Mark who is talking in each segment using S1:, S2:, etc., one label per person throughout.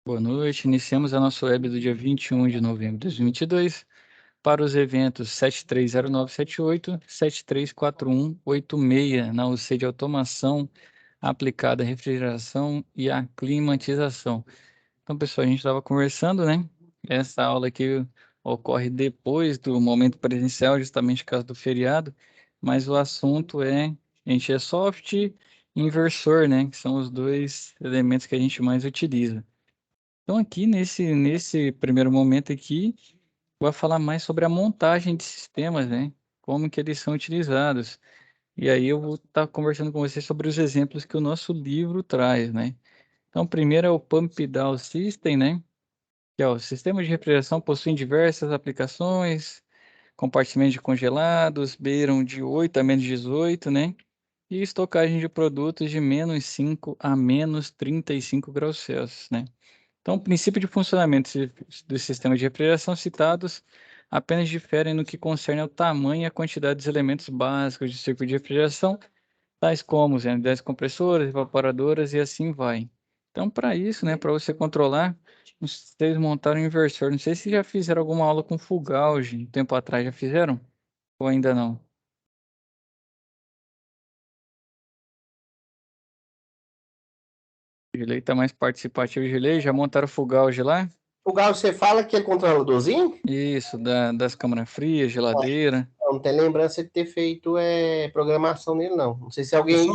S1: Boa noite. Iniciamos a nossa web do dia 21 de novembro de 2022 para os eventos 730978, 734186 na UC de automação aplicada à refrigeração e à climatização. Então, pessoal, a gente estava conversando, né? Essa aula aqui ocorre depois do momento presencial, justamente por causa do feriado, mas o assunto a gente é soft e inversor, né? Que são os dois elementos que a gente mais utiliza. Então, aqui nesse primeiro momento aqui, vou falar mais sobre a montagem de sistemas, né? Como que eles são utilizados. E aí eu vou estar conversando com você sobre os exemplos que o nosso livro traz, né? Então, primeiro é o Pump Down System, né? Que é o sistema de refrigeração possui diversas aplicações, compartimentos de congelados, beiram de 8 a menos 18, né? E estocagem de produtos de -5 a -35 graus Celsius, né? Então, o princípio de funcionamento dos sistemas de refrigeração citados apenas diferem no que concerne ao tamanho e a quantidade dos elementos básicos de circuito de refrigeração, tais como as unidades compressoras, evaporadoras e assim vai. Então, para isso, né, para você controlar, vocês montaram um inversor. Não sei se já fizeram alguma aula com Fugauge um tempo atrás. Já fizeram? Ou ainda não? O Gilei está mais participativo. Gilei, já montaram Fugauge lá?
S2: O Galo, você fala aquele controladorzinho?
S1: Isso, das câmaras frias, geladeira.
S2: Não tem lembrança de ter feito programação nele, não. Não sei se alguém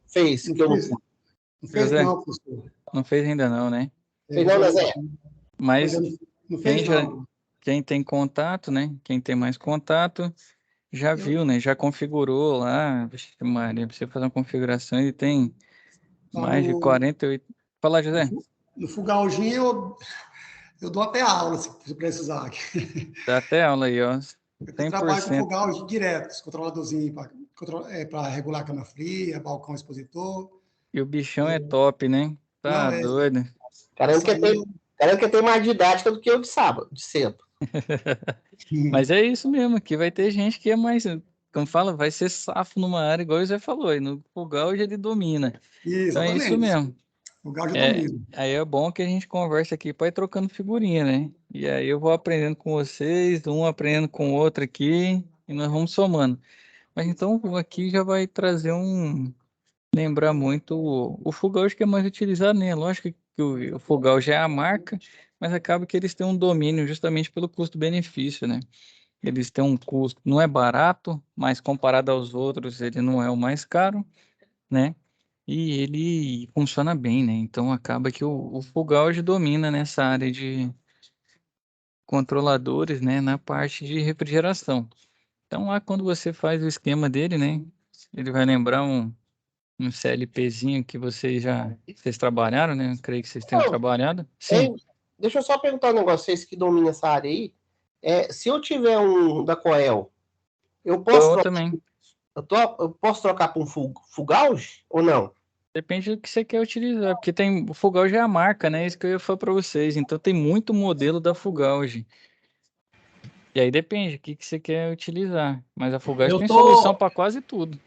S2: fez, que eu não fiz.
S3: Não fez
S1: José,
S3: não, professor.
S1: não fez ainda não, né?
S2: Fez não, Nazé?
S1: Mas
S3: Não
S1: quem
S3: fez
S1: já,
S3: não.
S1: quem tem contato, né? Quem tem mais contato, já viu, né? Já configurou lá. Vixe, Maria, pra você fazer uma configuração, ele tem mais de 48. Fala, José.
S3: No Fugalginho eu dou até aula, se precisar.
S1: Dá até aula aí, ó.
S3: Eu trabalho com
S1: 100%.
S3: Fugal direto, esse controladorzinho para regular a cama fria, balcão expositor.
S1: E o bichão é top, né? Tá
S3: Não,
S1: doido.
S2: Garanto que tem mais didática do que eu de sábado, de cedo.
S1: Mas é isso mesmo, que vai ter gente que é mais, como fala, vai ser safo numa área, igual o Zé falou, e no Fugal já ele domina. Então é isso
S3: Exatamente.
S1: mesmo.
S3: Fugal já
S1: É,
S3: domina.
S1: aí é bom que a gente conversa aqui para ir trocando figurinha, né? E aí eu vou aprendendo com vocês, um aprendendo com o outro aqui, e nós vamos somando. Mas então aqui já vai trazer lembrar muito o Fugal, acho que é mais utilizado, né? Lógico que o Fugal já é a marca, mas acaba que eles têm um domínio justamente pelo custo-benefício, né? Eles têm um custo, não é barato, mas comparado aos outros, ele não é o mais caro, né? E ele funciona bem, né? Então acaba que o Fugauge domina nessa área de controladores, né? Na parte de refrigeração. Então lá quando você faz o esquema dele, né? Ele vai lembrar um CLPzinho que vocês trabalharam, né? Eu creio que vocês tenham
S2: Não,
S1: trabalhado. Sim.
S2: deixa eu só perguntar um negócio, vocês que dominam essa área aí. Se eu tiver um da Coel, eu posso
S1: Eu
S2: trocar,
S1: também.
S2: eu posso trocar por um Fugalge ou não?
S1: Depende do que você quer utilizar, porque o Fugauge é a marca, né? Isso que eu ia falar para vocês. Então tem muito modelo da Fugauge. E aí depende o que você quer utilizar. Mas a Fugaz
S4: Eu
S1: tem solução
S4: tô,
S1: para quase tudo.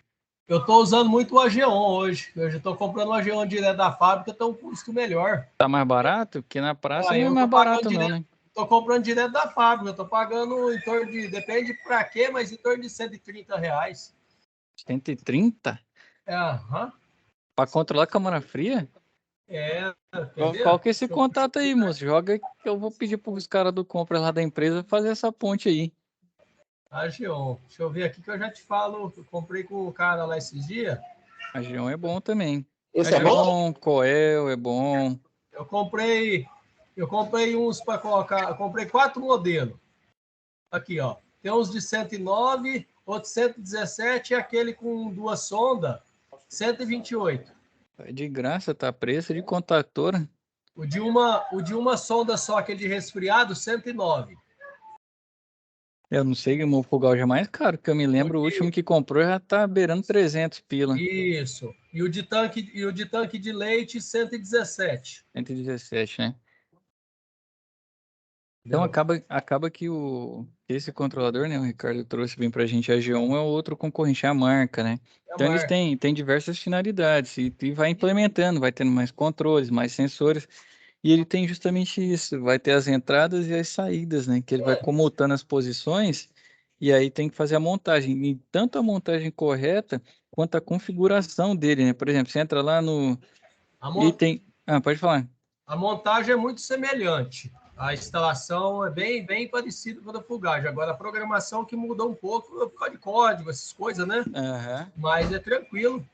S4: eu tô usando muito o Ageon hoje. Eu já estou comprando o Ageon direto da fábrica, tem um custo melhor.
S1: Tá mais barato? Porque na praça não é
S4: Eu
S1: mais
S4: tô pagando
S1: barato não,
S4: direto,
S1: né?
S4: tô comprando direto da fábrica. Eu tô pagando em torno de, depende para quê, mas em torno de R$ 130.
S1: 130?
S4: Aham.
S1: Para controlar a câmara fria?
S4: Quer ver?
S1: Qual que é esse contato aí, moço? Joga que eu vou pedir para os caras do compra lá da empresa fazer essa ponte aí.
S4: Ageon. Deixa eu ver aqui que eu já te falo. Eu comprei com o cara lá esses dias.
S1: A Gion é bom também.
S2: Esse
S1: A
S2: é bom?
S1: Gion, Coel é bom.
S4: Eu comprei uns para colocar. Eu comprei 4 modelos. Aqui, ó. Tem uns de 109, outros 117 e aquele com 2 sondas, 128.
S1: É de graça, tá? Preço de contactora.
S4: O de uma sonda só, aquele de resfriado, 109.
S1: Eu não sei, o fogão já é mais caro, que eu me lembro, o último que comprou já tá beirando 300 pila.
S4: Isso. E o de tanque de leite, 117.
S1: 117, né? Então acaba que esse controlador, né, o Ricardo trouxe bem pra gente, a G1 é outro concorrente, é a marca, né? Então eles têm diversas finalidades e vai implementando, vai tendo mais controles, mais sensores. E ele tem justamente isso, vai ter as entradas e as saídas, né? Que ele vai comutando as posições e aí tem que fazer a montagem. E tanto a montagem correta quanto a configuração dele, né? Por exemplo, você entra lá no
S4: A, mon-
S1: item... Ah, pode falar.
S4: a montagem é muito semelhante. A instalação é bem parecida com a da Fugage. Agora, a programação que muda um pouco por causa de código, essas coisas, né?
S1: Aham.
S4: Mas é tranquilo.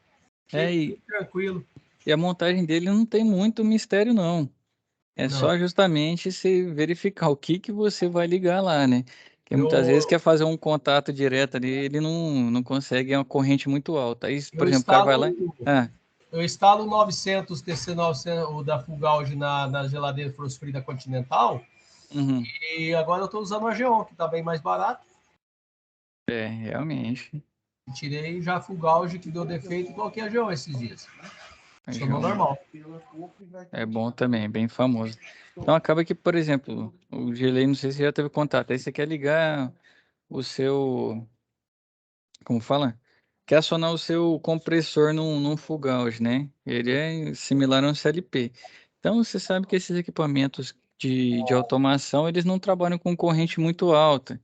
S1: É,
S4: Bem tranquilo.
S1: e a montagem dele não tem muito mistério, não. É
S4: Não.
S1: só justamente você verificar o que que você vai ligar lá, né? Porque muitas vezes
S4: Eu,
S1: quer fazer um contato direto ali, ele não consegue, é uma corrente muito alta. Aí, por
S4: eu
S1: exemplo, o cara vai lá...
S4: instalo
S1: Ah,
S4: eu instalo o 900 TC900, o da Fugauge na geladeira Frost Free da Continental,
S1: uhum.
S4: e agora eu estou usando a Geon, que está bem mais barato.
S1: É, realmente.
S4: Tirei já a Fugauge, que deu defeito, e coloquei a Geon esses dias.
S1: A
S4: Funcionou
S1: João
S4: normal.
S1: é bom também, é bem famoso. Então acaba que, por exemplo, o Gelei, não sei se já teve contato. Aí você quer ligar o seu, como fala? Quer acionar o seu compressor num full gauge, né? Ele é similar a um CLP. Então você sabe que esses equipamentos de automação, eles não trabalham com corrente muito alta.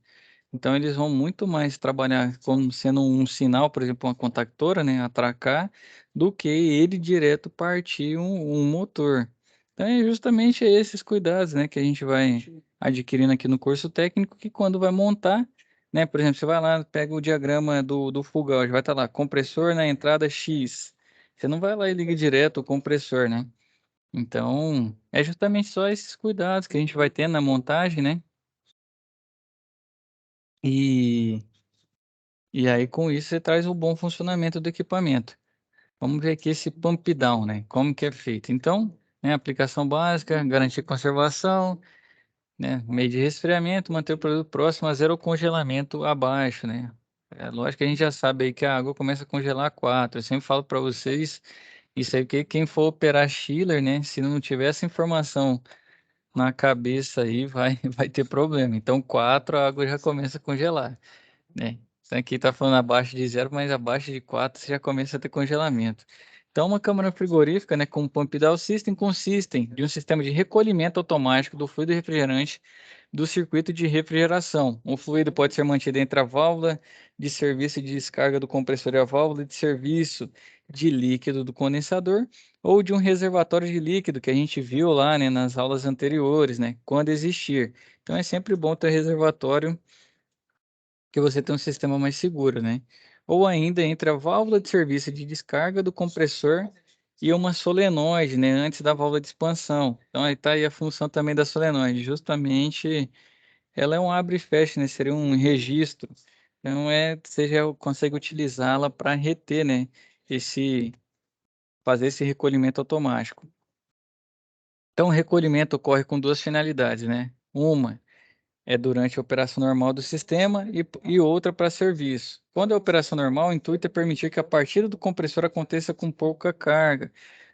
S1: Então eles vão muito mais trabalhar como sendo um sinal, por exemplo, uma contactora, né, atracar, do que ele direto partir um motor. Então é justamente esses cuidados, né, que a gente vai adquirindo aqui no curso técnico, que quando vai montar, né, por exemplo, você vai lá, pega o diagrama do fogão, vai estar lá, compressor na entrada X. Você não vai lá e liga direto o compressor, né? Então, é justamente só esses cuidados que a gente vai ter na montagem, né? E E aí, com isso, você traz o bom funcionamento do equipamento. Vamos ver aqui esse pump down, né? Como que é feito. Então, né, aplicação básica, garantir conservação, né? Meio de resfriamento, manter o produto próximo a zero congelamento abaixo, né? É lógico que a gente já sabe aí que a água começa a congelar a 4. Eu sempre falo para vocês, isso aí que quem for operar chiller, né? Se não tiver essa informação na cabeça aí, vai ter problema. Então, 4 a água já começa a congelar, né? Isso aqui está falando abaixo de zero, mas abaixo de 4 você já começa a ter congelamento. Então, uma câmara frigorífica, né, com pump down system consistem de um sistema de recolhimento automático do fluido refrigerante do circuito de refrigeração. O fluido pode ser mantido entre a válvula de serviço de descarga do compressor e a válvula de serviço de líquido do condensador ou de um reservatório de líquido que a gente viu lá, né, nas aulas anteriores, né, quando existir. Então, é sempre bom ter reservatório que você tem um sistema mais seguro, né? Ou ainda entre a válvula de serviço de descarga do compressor e uma solenoide, né? Antes da válvula de expansão. Então aí tá aí a função também da solenoide. Justamente ela é um abre e fecha, né? Seria um registro. Então você já consegue utilizá-la para reter, né? Fazer esse recolhimento automático. Então o recolhimento ocorre com duas finalidades, né? Uma é durante a operação normal do sistema e outra para serviço. Quando é operação normal, o intuito é permitir que a partida do compressor aconteça com pouca carga,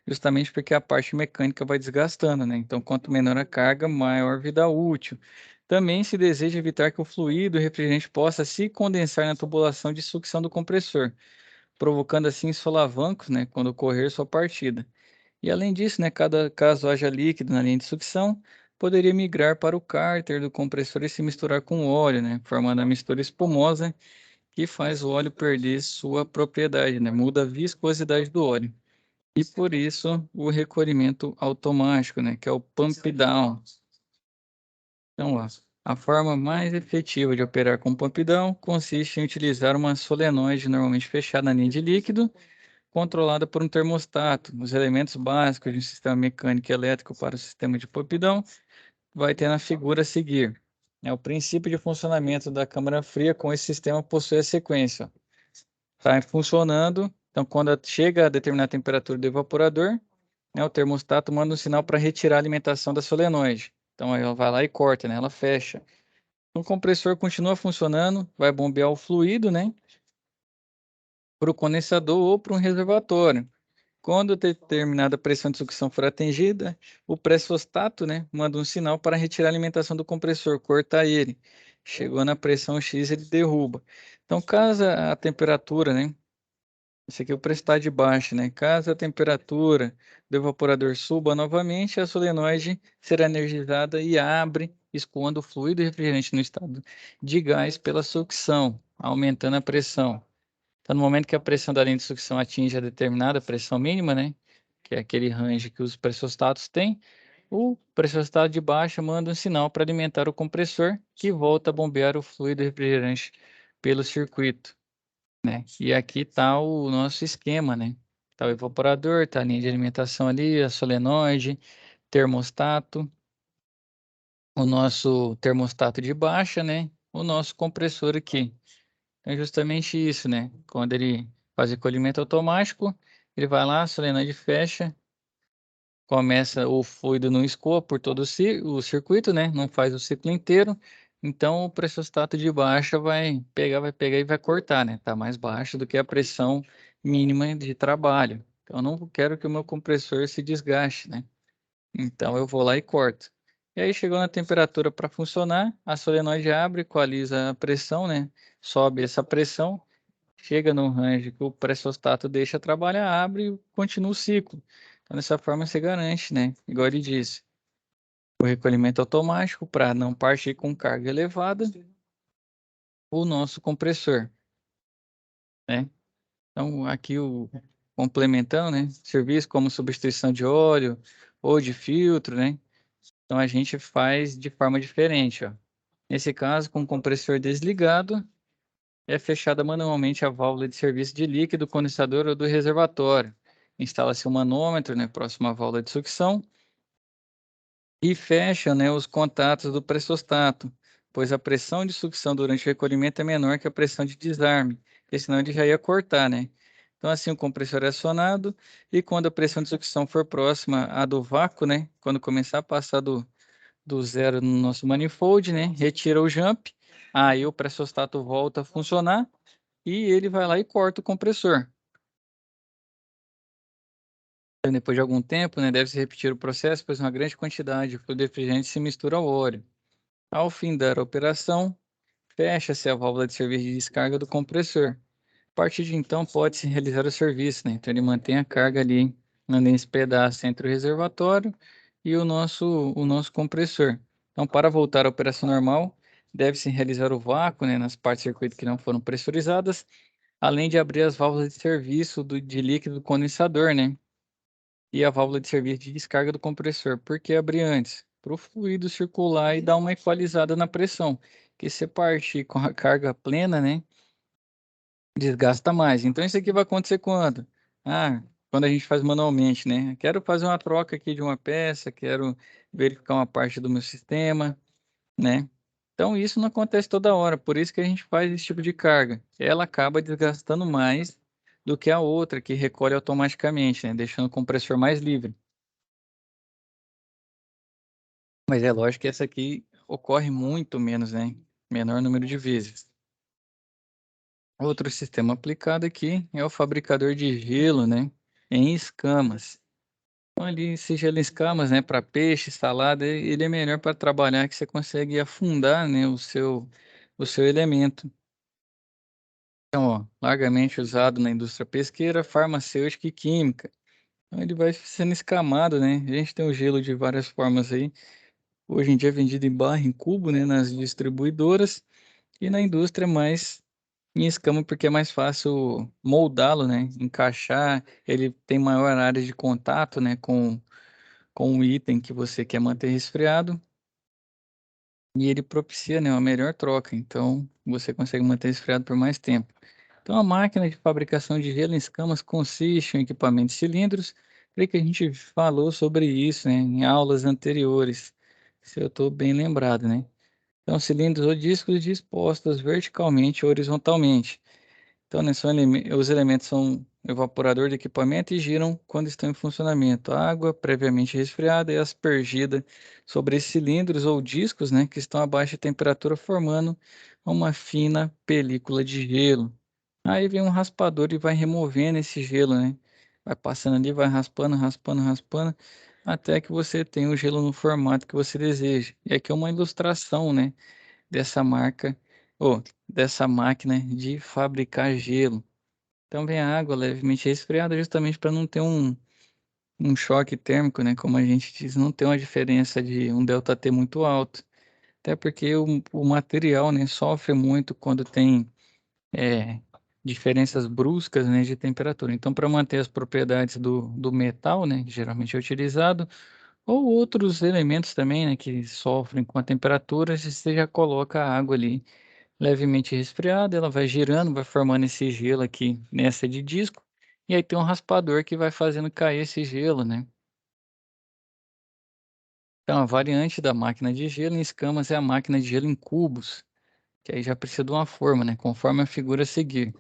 S1: justamente porque a parte mecânica vai desgastando, né? Então, quanto menor a carga, maior a vida útil. Também se deseja evitar que o fluido refrigerante possa se condensar na tubulação de sucção do compressor, provocando assim solavancos, né, quando ocorrer sua partida. E além disso, né, caso haja líquido na linha de sucção, poderia migrar para o cárter do compressor e se misturar com o óleo, né, formando a mistura espumosa que faz o óleo perder sua propriedade, né, muda a viscosidade do óleo. E por isso o recolhimento automático, né, que é o pump down. Então, ó, a forma mais efetiva de operar com pump down consiste em utilizar uma solenoide normalmente fechada na linha de líquido controlada por um termostato. Os elementos básicos de um sistema mecânico e elétrico para o sistema de pump-down vai ter na figura a seguir. O princípio de funcionamento da câmara fria com esse sistema possui a sequência. Está funcionando, então quando chega a determinada temperatura do evaporador, né, o termostato manda um sinal para retirar a alimentação da solenoide. Então aí ela vai lá e corta, né, ela fecha. O compressor continua funcionando, vai bombear o fluido, né, para o condensador ou para um reservatório. Quando determinada pressão de sucção for atingida, o pressostato, né, manda um sinal para retirar a alimentação do compressor, cortar ele. Chegou na pressão X, ele derruba. Então, caso a temperatura, né, Esse aqui é o preço está de baixa, né? Caso a temperatura do evaporador suba novamente, a solenoide será energizada e abre, escoando o fluido refrigerante no estado de gás pela sucção, aumentando a pressão. Então, no momento que a pressão da linha de sucção atinge a determinada pressão mínima, né? Que é aquele range que os pressostatos têm, o pressostato de baixa manda um sinal para alimentar o compressor, que volta a bombear o fluido refrigerante pelo circuito, né? E aqui está o nosso esquema, né? Está o evaporador, está a linha de alimentação ali, a solenoide, termostato, o nosso termostato de baixa, né? O nosso compressor aqui. É justamente isso, né? Quando ele faz recolhimento automático, ele vai lá, a solenoide fecha, começa o fluido não escoa por todo o circuito, né? Não faz o ciclo inteiro. Então o pressostato de baixa vai pegar e vai cortar, né? Tá mais baixo do que a pressão mínima de trabalho. Então eu não quero que o meu compressor se desgaste, né? Então eu vou lá e corto. E aí chegou na temperatura para funcionar, a solenoide abre, equaliza a pressão, né? Sobe essa pressão, chega no range que o pressostato deixa trabalhar, abre e continua o ciclo. Então, dessa forma, você garante, né? Igual ele disse, o recolhimento automático para não partir com carga elevada, o nosso compressor, né? Então, aqui o complementando, né? Serviço como substituição de óleo ou de filtro, né? Então, a gente faz de forma diferente, ó. Nesse caso, com o compressor desligado, é fechada manualmente a válvula de serviço de líquido, condensador ou do reservatório. Instala-se um manômetro, né, próximo à válvula de sucção e fecha, né, os contatos do pressostato, pois a pressão de sucção durante o recolhimento é menor que a pressão de desarme, porque senão ele já ia cortar, né? Então, assim, o compressor é acionado e quando a pressão de sucção for próxima à do vácuo, né, quando começar a passar do zero no nosso manifold, né, retira o jump, aí o pressostato volta a funcionar e ele vai lá e corta o compressor. Depois de algum tempo, né, deve-se repetir o processo, pois uma grande quantidade de fluido refrigerante se mistura ao óleo. Ao fim da operação, fecha-se a válvula de serviço de descarga do compressor. A partir de então, pode-se realizar o serviço, né? Então, ele mantém a carga ali, nesse pedaço entre o reservatório e o nosso compressor. Então, para voltar à operação normal, deve-se realizar o vácuo, né, nas partes do circuito que não foram pressurizadas, além de abrir as válvulas de serviço de líquido do condensador, né? E a válvula de serviço de descarga do compressor. Por que abrir antes? Para o fluido circular e dar uma equalizada na pressão. Que se partir com a carga plena, né? Desgasta mais. Então isso aqui vai acontecer quando? Quando a gente faz manualmente, né? Quero fazer uma troca aqui de uma peça, quero verificar uma parte do meu sistema, né? Então isso não acontece toda hora, por isso que a gente faz esse tipo de carga. Ela acaba desgastando mais do que a outra que recolhe automaticamente, né? Deixando o compressor mais livre. Mas é lógico que essa aqui ocorre muito menos, né? Menor número de vezes. Outro sistema aplicado aqui é o fabricador de gelo, né? Em escamas. Então, ali, esse gelo em escamas, né? Para peixe, salada, ele é melhor para trabalhar, que você consegue afundar, né? O seu elemento. Então, ó, largamente usado na indústria pesqueira, farmacêutica e química. Então, ele vai sendo escamado, né? A gente tem o gelo de várias formas aí. Hoje em dia é vendido em barra, em cubo, né? Nas distribuidoras e na indústria mais em escama, porque é mais fácil moldá-lo, né? Encaixar, ele tem maior área de contato, né? Com o item que você quer manter resfriado. E ele propicia, né, uma melhor troca, então você consegue manter resfriado por mais tempo. Então a máquina de fabricação de gelo em escamas consiste em equipamento de cilindros. Creio que a gente falou sobre isso, né, em aulas anteriores, se eu estou bem lembrado, né? Então cilindros ou discos dispostos verticalmente ou horizontalmente. Então, né, os elementos são evaporador de equipamento e giram quando estão em funcionamento. A água, previamente resfriada, é aspergida sobre esses cilindros ou discos, né, que estão a baixa temperatura, formando uma fina película de gelo. Aí vem um raspador e vai removendo esse gelo, né? Vai passando ali, vai raspando, raspando, raspando, até que você tenha o gelo no formato que você deseja. E aqui é uma ilustração, né, dessa marca, ou dessa máquina de fabricar gelo. Então vem a água levemente resfriada justamente para não ter um choque térmico, né? Como a gente diz, não ter uma diferença de um ΔT muito alto. Até porque o material, né, sofre muito quando tem diferenças bruscas, né, de temperatura. Então, para manter as propriedades do metal, né, que geralmente é utilizado, ou outros elementos também, né, que sofrem com a temperatura, você já coloca a água ali levemente resfriada, ela vai girando, vai formando esse gelo aqui nessa de disco, e aí tem um raspador que vai fazendo cair esse gelo, né? Então, a variante da máquina de gelo em escamas é a máquina de gelo em cubos, que aí já precisa de uma forma, né? Conforme a figura a seguir.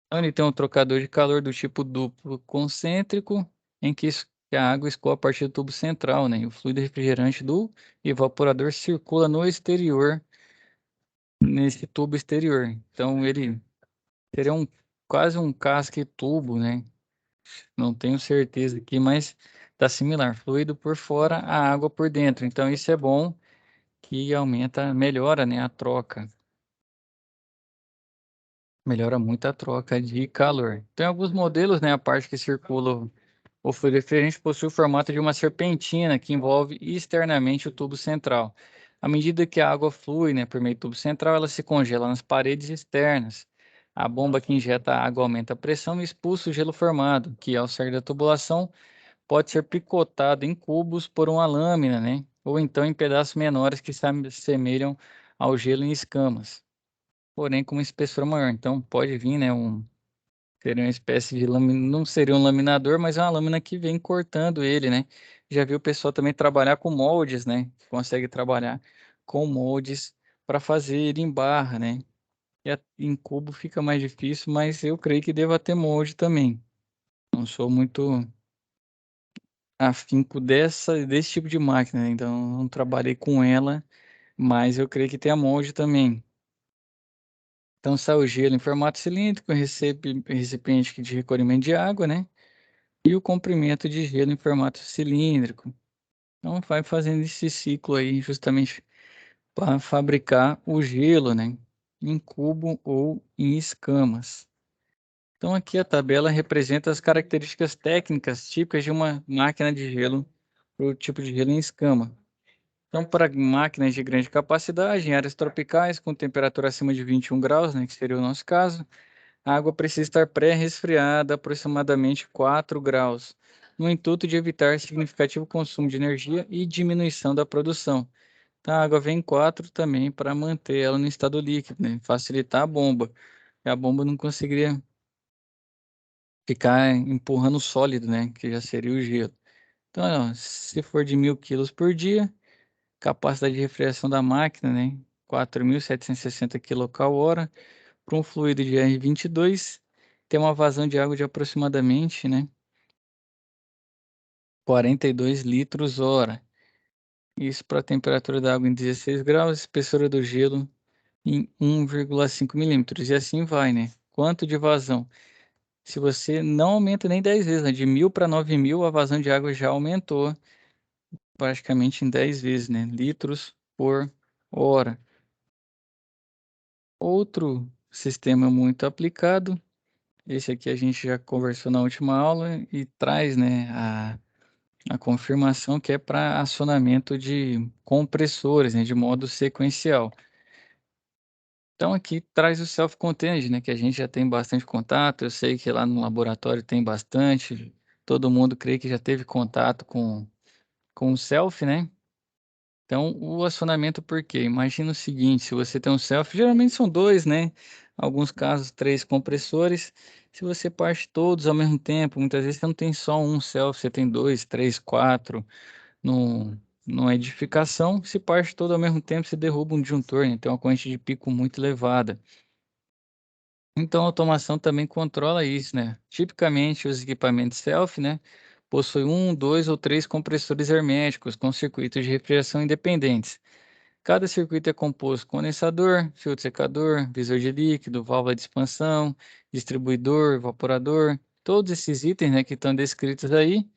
S1: Então, ele tem um trocador de calor do tipo duplo concêntrico, em que a água escoa a partir do tubo central, né? E o fluido refrigerante do evaporador circula no exterior, nesse tubo exterior. Então, ele seria quase um casque tubo, né? Não tenho certeza aqui, mas tá similar. Fluido por fora, a água por dentro. Então, isso é bom, que melhora, né, a troca. Melhora muito a troca de calor. Tem alguns modelos, né, a parte que circula o fluido refrigerante possui o formato de uma serpentina que envolve externamente o tubo central. À medida que a água flui, né, por meio do tubo central, ela se congela nas paredes externas. A bomba que injeta a água aumenta a pressão e expulsa o gelo formado, que ao sair da tubulação pode ser picotado em cubos por uma lâmina, né, ou então em pedaços menores que se assemelham ao gelo em escamas, porém com uma espessura maior. Então pode vir, né, seria uma espécie de lâmina, não seria um laminador, mas é uma lâmina que vem cortando ele, né? Já viu o pessoal também trabalhar com moldes, né? Consegue trabalhar com moldes para fazer em barra, né? Em cubo fica mais difícil, mas eu creio que deva ter molde também. Não sou muito afinco desse tipo de máquina, né? Então não trabalhei com ela, mas eu creio que tem a molde também. Então sai o gelo em formato cilíndrico, recipiente de recolhimento de água, né? E o comprimento de gelo em formato cilíndrico. Então vai fazendo esse ciclo aí justamente para fabricar o gelo, né? Em cubo ou em escamas. Então aqui a tabela representa as características técnicas típicas de uma máquina de gelo para o tipo de gelo em escama. Então, para máquinas de grande capacidade, em áreas tropicais, com temperatura acima de 21 graus, né, que seria o nosso caso, a água precisa estar pré-resfriada aproximadamente 4 graus, no intuito de evitar significativo consumo de energia e diminuição da produção. Então, a água vem em 4 também para manter ela no estado líquido, né, facilitar a bomba. E a bomba não conseguiria ficar empurrando sólido, né, que já seria o gelo. Então, ó, se for de 1.000 quilos por dia, capacidade de refrigeração da máquina, né, 4.760 kcal/hora, para um fluido de R22, tem uma vazão de água de aproximadamente, né, 42 litros hora. Isso para a temperatura da água em 16 graus, espessura do gelo em 1,5 milímetros. E assim vai, né? Quanto de vazão? Se você não aumenta nem 10 vezes, né? De 1.000 para 9.000, a vazão de água já aumentou praticamente em 10 vezes, né? Litros por hora. Outro sistema muito aplicado, esse aqui a gente já conversou na última aula e traz, né, a confirmação que é para acionamento de compressores, né, de modo sequencial. Então aqui traz o self-contained, né, que a gente já tem bastante contato, eu sei que lá no laboratório tem bastante, todo mundo creio que já teve contato com o self, né? Então o acionamento por quê? Imagina o seguinte, se você tem um self, geralmente são dois, né? Alguns casos, 3 compressores. Se você parte todos ao mesmo tempo, muitas vezes você não tem só um self, você tem 2, 3, 4. Numa edificação, se parte todo ao mesmo tempo, se derruba um disjuntor, né? Tem uma corrente de pico muito elevada. Então, a automação também controla isso, né? Tipicamente, os equipamentos self, né, possuem 1, 2 ou 3 compressores herméticos com circuitos de refrigeração independentes. Cada circuito é composto por condensador, filtro secador, visor de líquido, válvula de expansão, distribuidor, evaporador, todos esses itens, né, que estão descritos aí.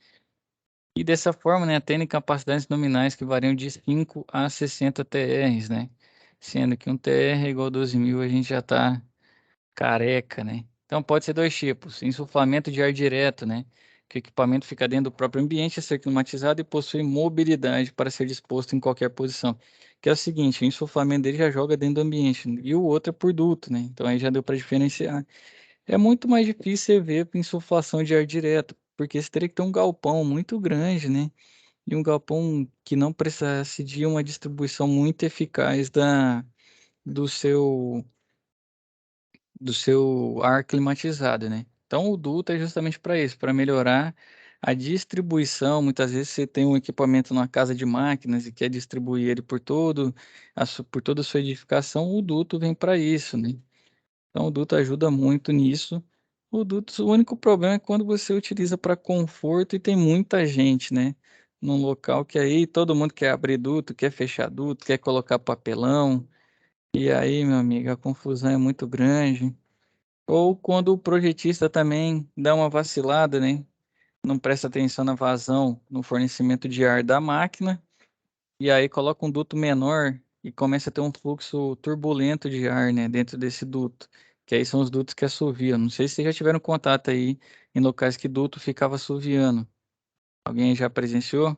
S1: E dessa forma, né, atendem capacidades nominais que variam de 5 a 60 TRs, né? Sendo que um TR é igual a 12.000, a gente já está careca, né? Então, pode ser dois tipos. Insuflamento de ar direto, né? Que o equipamento fica dentro do próprio ambiente, é ser climatizado e possui mobilidade para ser disposto em qualquer posição. Que é o seguinte, o insuflamento dele já joga dentro do ambiente. E o outro é por duto, né? Então, aí já deu para diferenciar. É muito mais difícil você ver insuflação de ar direto, porque você teria que ter um galpão muito grande, né? E um galpão que não precisasse de uma distribuição muito eficaz do seu do seu ar climatizado, né? Então o duto é justamente para isso, para melhorar a distribuição. Muitas vezes você tem um equipamento numa casa de máquinas e quer distribuir ele por toda a sua edificação, o duto vem para isso, né? Então o duto ajuda muito nisso. O único problema é quando você utiliza para conforto e tem muita gente, né? Num local que aí todo mundo quer abrir duto, quer fechar duto, quer colocar papelão. E aí, meu amigo, a confusão é muito grande. Ou quando o projetista também dá uma vacilada, né? Não presta atenção na vazão, no fornecimento de ar da máquina, e aí coloca um duto menor e começa a ter um fluxo turbulento de ar, né, dentro desse duto. Que aí são os dutos que assoviam. Não sei se vocês já tiveram contato aí em locais que duto ficava assoviando. Alguém já presenciou?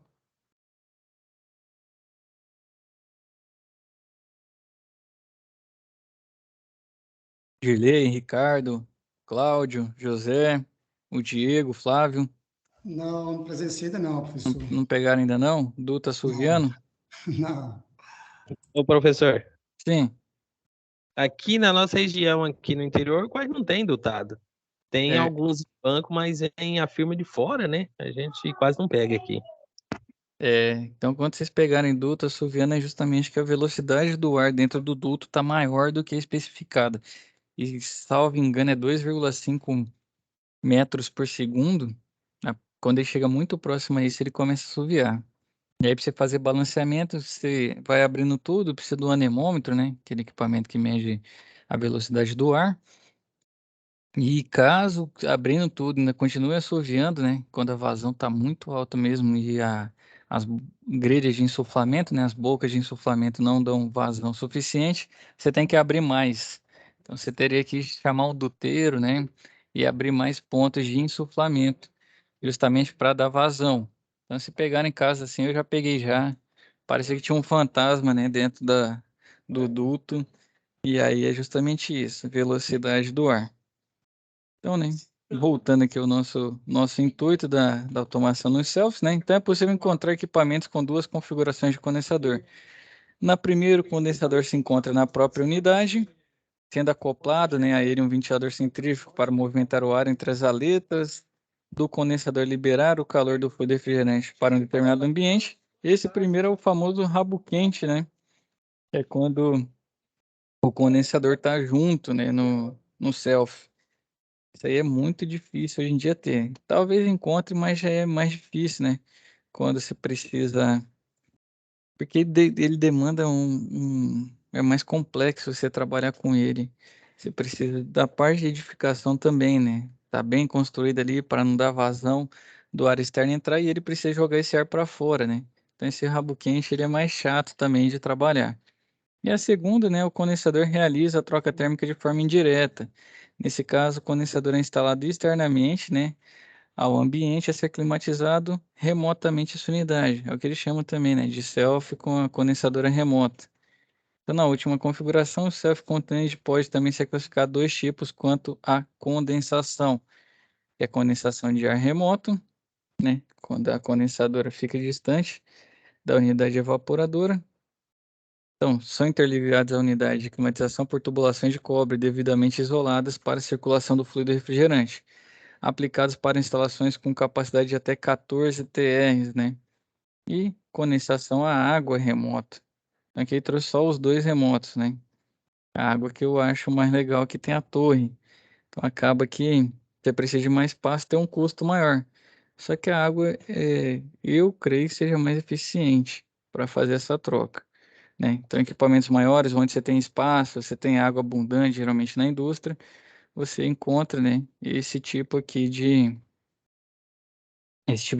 S1: Girley, Ricardo, Cláudio, José, o Diego, o Flávio.
S3: Não, não presenciei ainda não,
S1: Não,
S3: professor.
S1: não pegaram ainda não? Duto
S3: Não,
S1: assoviando?
S3: não.
S5: Ô, professor,
S1: Sim.
S5: aqui na nossa região, aqui no interior, quase não tem dotado. Tem
S1: É,
S5: alguns bancos, mas em a firma de fora, né? A gente quase não pega aqui.
S1: então, quando vocês pegarem duto assoviano, é justamente que a velocidade do ar dentro do duto está maior do que a especificada. E, salvo engano, é 2,5 metros por segundo. Quando ele chega muito próximo a isso, ele começa a assoviar. E aí, para você fazer balanceamento, você vai abrindo tudo, precisa do anemômetro, né? Aquele equipamento que mede a velocidade do ar. E caso abrindo tudo ainda continue assoviando, né? Quando a vazão está muito alta mesmo e as grelhas de insuflamento, né? As bocas de insuflamento não dão vazão suficiente, você tem que abrir mais. Então você teria que chamar o duteiro, né? E abrir mais pontos de insuflamento, justamente para dar vazão. Então se pegar em casa assim, eu já peguei já. Parecia que tinha um fantasma, né? Dentro do duto. E aí é justamente isso, velocidade do ar. Então, né, voltando aqui ao nosso intuito da automação nos selfies, né? Então é possível encontrar equipamentos com duas configurações de condensador. Na primeira, o condensador se encontra na própria unidade, sendo acoplado, né, a ele um ventilador centrífugo para movimentar o ar entre as aletas do condensador, liberar o calor do fluido refrigerante para um determinado ambiente. Esse primeiro é o famoso rabo quente, né? É quando o condensador está junto, né, no selfie. Isso aí é muito difícil hoje em dia ter. Talvez encontre, mas já é mais difícil, né? Quando você precisa. Porque ele demanda É mais complexo você trabalhar com ele. Você precisa da parte de edificação também, né? Tá bem construído ali para não dar vazão do ar externo entrar e ele precisa jogar esse ar para fora, né? Então esse rabo quente ele é mais chato também de trabalhar. E a segunda, né, o condensador realiza a troca térmica de forma indireta. Nesse caso, o condensador é instalado externamente, né, ao ambiente a ser climatizado remotamente a sua unidade. É o que eles chamam também, né, de self com a condensadora remota. Então, na última configuração, o self contained pode também ser classificado dois tipos quanto à condensação, que é a condensação de ar remoto, né, quando a condensadora fica distante da unidade evaporadora. Então, são interligados à unidade de climatização por tubulações de cobre devidamente isoladas para a circulação do fluido refrigerante, aplicados para instalações com capacidade de até 14 TRs, né? E condensação à água remota. Aqui trouxe só os dois remotos, né? A água que eu acho mais legal que tem a torre. Então acaba que você precisa de mais espaço, tem um custo maior. Só que a água, eu creio que seja mais eficiente para fazer essa troca, né? Então, equipamentos maiores, onde você tem espaço, você tem água abundante, geralmente na indústria, você encontra, né, esse tipo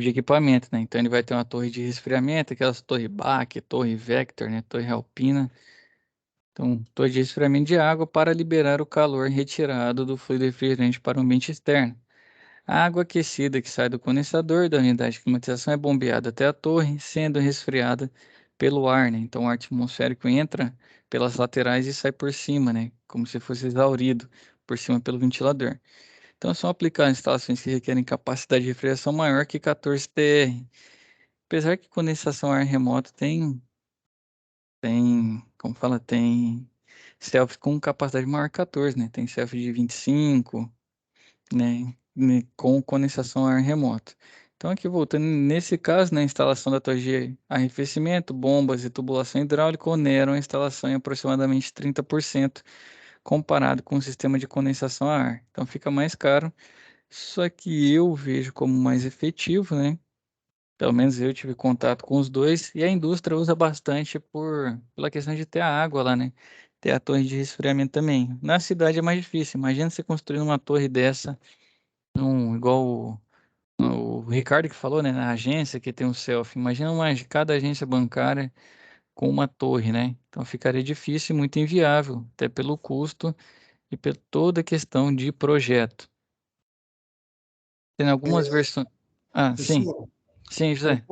S1: de equipamento, né? Então, ele vai ter uma torre de resfriamento, aquelas torre Bach, torre Vector, né, torre Alpina. Então, torre de resfriamento de água para liberar o calor retirado do fluido refrigerante para o ambiente externo. A água aquecida que sai do condensador da unidade de climatização é bombeada até a torre, sendo resfriada pelo ar, né? Então, o ar atmosférico entra pelas laterais e sai por cima, né? Como se fosse exaurido por cima pelo ventilador. Então, são aplicadas instalações que requerem capacidade de refrigeração maior que 14 TR. Apesar que condensação a ar remoto como fala, tem self com capacidade maior que 14, né? Tem self de 25, né, com condensação a ar remoto. Então, aqui voltando, nesse caso, na instalação da torre de arrefecimento, bombas e tubulação hidráulica oneram a instalação em aproximadamente 30% comparado com o sistema de condensação a ar. Então, fica mais caro, só que eu vejo como mais efetivo, né? Pelo menos eu tive contato com os dois, e a indústria usa bastante pela questão de ter a água lá, né? Ter a torre de resfriamento também. Na cidade é mais difícil. Imagina você construir uma torre dessa, igual o Ricardo que falou, né? Na agência que tem um self. Imagina cada agência bancária com uma torre, né? Então ficaria difícil e muito inviável, até pelo custo e por toda a questão de projeto. Tem algumas versões. Ah, sim.
S3: Professor,
S1: Sim, José.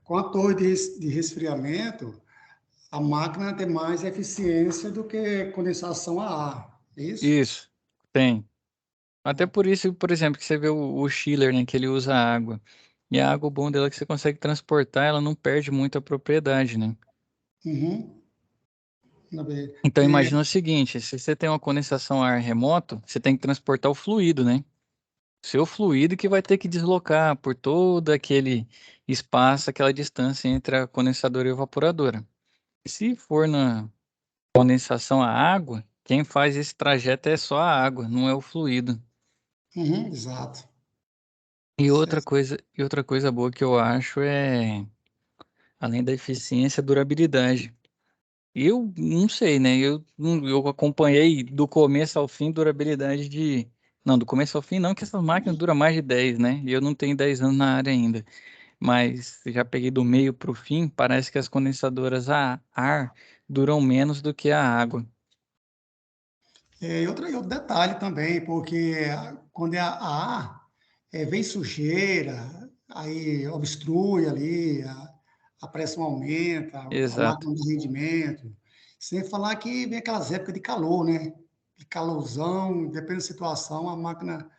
S3: com a torre de resfriamento, a máquina tem mais eficiência do que condensação a ar. É isso?
S1: Isso. Tem. Até por isso, por exemplo, que você vê o chiller, né, que ele usa água. E a água, o bom dela é que você consegue transportar, ela não perde muito a propriedade, né?
S3: Uhum. Na verdade.
S1: Então imagina o seguinte, se você tem uma condensação a ar remoto, você tem que transportar o fluido, né? Seu fluido que vai ter que deslocar por todo aquele espaço, aquela distância entre a condensadora e a evaporadora. Se for na condensação a água, quem faz esse trajeto é só a água, não é o fluido.
S3: Uhum, exato.
S1: E
S3: Certo.
S1: outra coisa boa que eu acho é, além da eficiência, a durabilidade. Eu não sei, né? Eu acompanhei do começo ao fim durabilidade de. Não, do começo ao fim não, que essas máquinas duram mais de 10, né? E eu não tenho 10 anos na área ainda. Mas já peguei do meio para o fim, parece que as condensadoras a ar duram menos do que a água.
S3: E outro detalhe também, porque quando é a ar, vem sujeira, aí obstrui ali, a pressão aumenta, a
S1: Exato,
S3: máquina de rendimento. Sem falar que vem aquelas épocas de calor, né? De calorzão, depende da situação, a máquina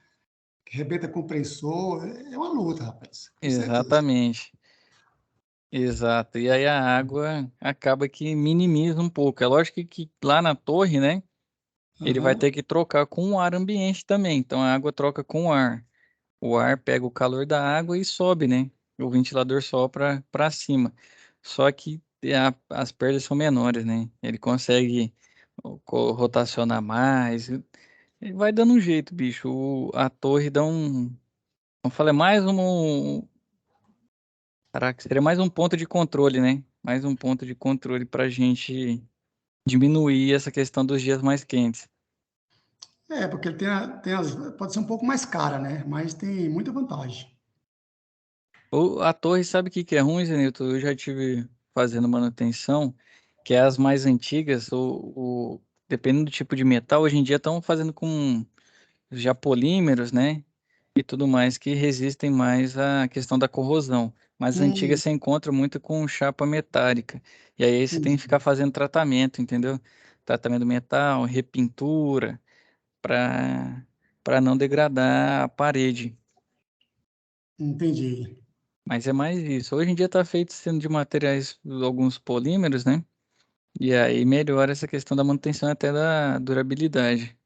S3: rebenta compressor, é uma luta, rapaz, com certeza.
S1: exatamente. Exato. E aí a água acaba que minimiza um pouco. É lógico que lá na torre, né? Ele vai
S3: Aham,
S1: ter que trocar com o ar ambiente também. Então a água troca com o ar. O ar pega o calor da água e sobe, né? O ventilador sopra para cima. Só que as perdas são menores, né? Ele consegue rotacionar mais. Ele vai dando um jeito, bicho. A torre dá um. Vamos falar, é mais um. Caraca, seria mais um ponto de controle, né? Mais um ponto de controle para a gente diminuir essa questão dos dias mais quentes.
S3: porque ele pode ser um pouco mais cara, né? Mas tem muita vantagem.
S1: A torre, sabe o que que é ruim, Zenilton? Eu já tive fazendo manutenção, que é as mais antigas, dependendo do tipo de metal, hoje em dia estão fazendo com já polímeros, né? E tudo mais que resistem mais à questão da corrosão. Mas as antigas
S3: Hum,
S1: você encontra muito com chapa metálica. E aí você tem que ficar fazendo tratamento, entendeu? Tratamento do metal, repintura, para não degradar a parede.
S3: entendi.
S1: Mas é mais isso. Hoje em dia está feito sendo de materiais, alguns polímeros, né? E aí melhora essa questão da manutenção e até da durabilidade.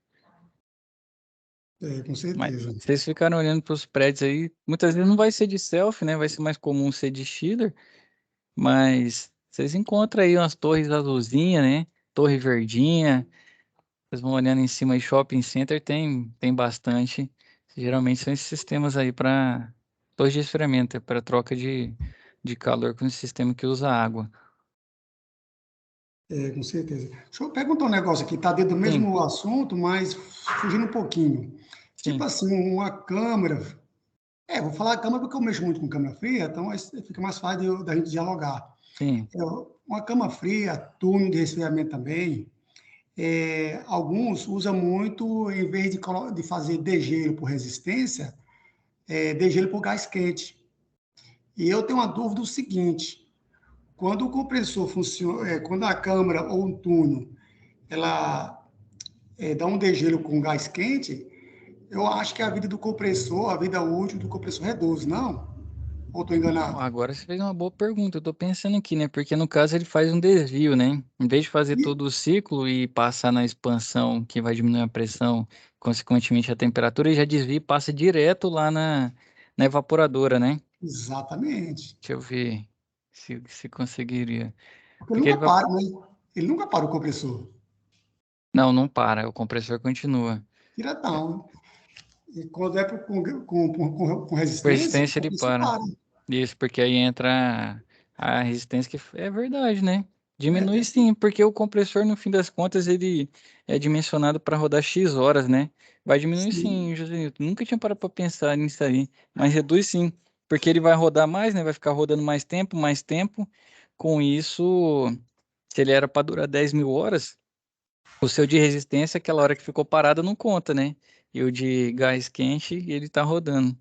S3: Com
S1: Mas
S3: certeza.
S1: vocês ficaram olhando para os prédios aí, muitas vezes não vai ser de selfie, né? Vai ser mais comum ser de chiller, mas vocês encontram aí umas torres azulzinhas, né? Torre verdinha. Vocês vão olhando em cima aí, shopping center tem bastante. Geralmente são esses sistemas aí para torre de resfriamento, para troca de calor com esse sistema que usa água.
S3: Com certeza. Deixa eu perguntar um negócio aqui, está dentro do
S1: Sim,
S3: mesmo assunto, mas fugindo um pouquinho. Tipo
S1: sim,
S3: assim, uma câmera. Vou falar câmera porque eu mexo muito com câmera fria, então fica mais fácil da gente dialogar.
S1: sim.
S3: Uma cama fria, túnel de resfriamento também. Alguns usam muito, em vez de fazer degelo por resistência, degelo por gás quente. E eu tenho uma dúvida do seguinte: quando o compressor funciona, quando a câmara ou um túnel ela dá um degelo com gás quente, eu acho que a vida do compressor, a vida útil do compressor reduz, não? Ou estou enganado?
S1: Agora você fez uma boa pergunta. Eu tô pensando aqui, né? Porque no caso ele faz um desvio, né? Em vez de fazer
S3: E-
S1: todo o ciclo e passar na expansão, que vai diminuir a pressão, consequentemente a temperatura, ele já desvia e passa direto lá na evaporadora, né?
S3: Exatamente.
S1: Deixa eu ver se conseguiria.
S3: Porque ele
S1: Porque ele
S3: nunca
S1: vai.
S3: para, né? Ele nunca para o compressor.
S1: Não, não para, o compressor continua.
S3: Diretão. E quando é com
S1: Com
S3: resistência, o
S1: resistência ele
S3: compressor
S1: para.
S3: para.
S1: Isso, porque aí entra a resistência que é verdade, né? Diminui
S3: É,
S1: sim, porque o compressor, no fim das contas, ele é dimensionado para rodar X horas, né? Vai diminuir
S3: sim,
S1: sim, José. Nunca tinha parado para pensar nisso aí, mas reduz sim, porque ele vai rodar mais, né? Vai ficar rodando mais tempo, mais tempo. Com isso, se ele era para durar 10.000 horas, o seu de resistência, aquela hora que ficou parado, não conta, né? E o de gás quente, ele tá rodando.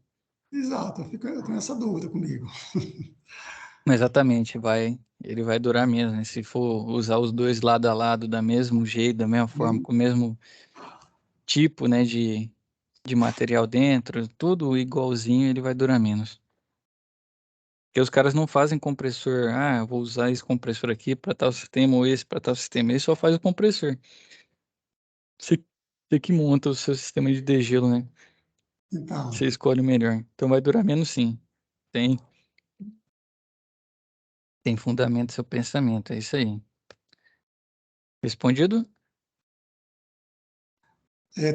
S3: exato. Eu tenho essa dúvida comigo.
S1: Exatamente, ele vai durar mesmo, né? Se for usar os dois lado a lado da mesmo jeito, da mesma forma,
S3: Sim,
S1: com o mesmo tipo, né, de material dentro, tudo igualzinho, ele vai durar menos. Porque os caras não fazem compressor, eu vou usar esse compressor aqui para tal sistema ou esse para tal sistema, ele só faz o compressor. Você, você que monta o seu sistema de degelo, né? Você
S3: então,
S1: escolhe o melhor. Então vai durar menos sim. Tem, tem fundamento seu pensamento, é isso aí. Respondido?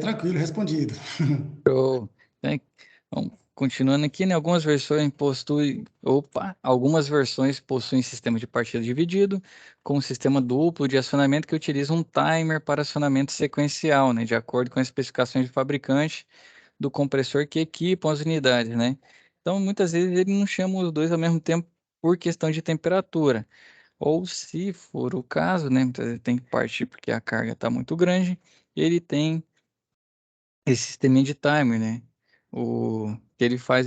S3: tranquilo, respondido.
S1: Show. Né? Então, continuando aqui, né? Algumas versões possuem sistema de partida dividido, com um sistema duplo de acionamento que utiliza um timer para acionamento sequencial, né? De acordo com as especificações do fabricante do compressor que equipam as unidades, né? Então, muitas vezes ele não chama os dois ao mesmo tempo por questão de temperatura. Ou se for o caso, né? Muitas vezes tem que partir porque a carga está muito grande, ele tem esse sisteminha de timer, né? Que ele faz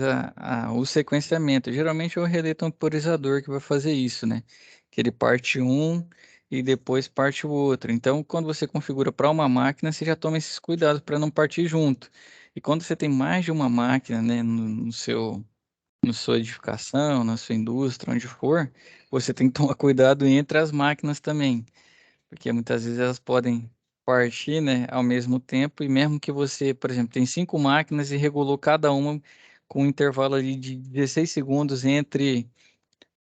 S1: o sequenciamento. Geralmente é o relé temporizador que vai fazer isso, né? Que ele parte um e depois parte o outro. Então, quando você configura para uma máquina, você já toma esses cuidados para não partir junto. E quando você tem mais de uma máquina, né, no sua edificação, na sua indústria, onde for, você tem que tomar cuidado entre as máquinas também, porque muitas vezes elas podem partir, né, ao mesmo tempo, e mesmo que você, por exemplo, tem 5 máquinas e regulou cada uma com um intervalo ali de 16 segundos entre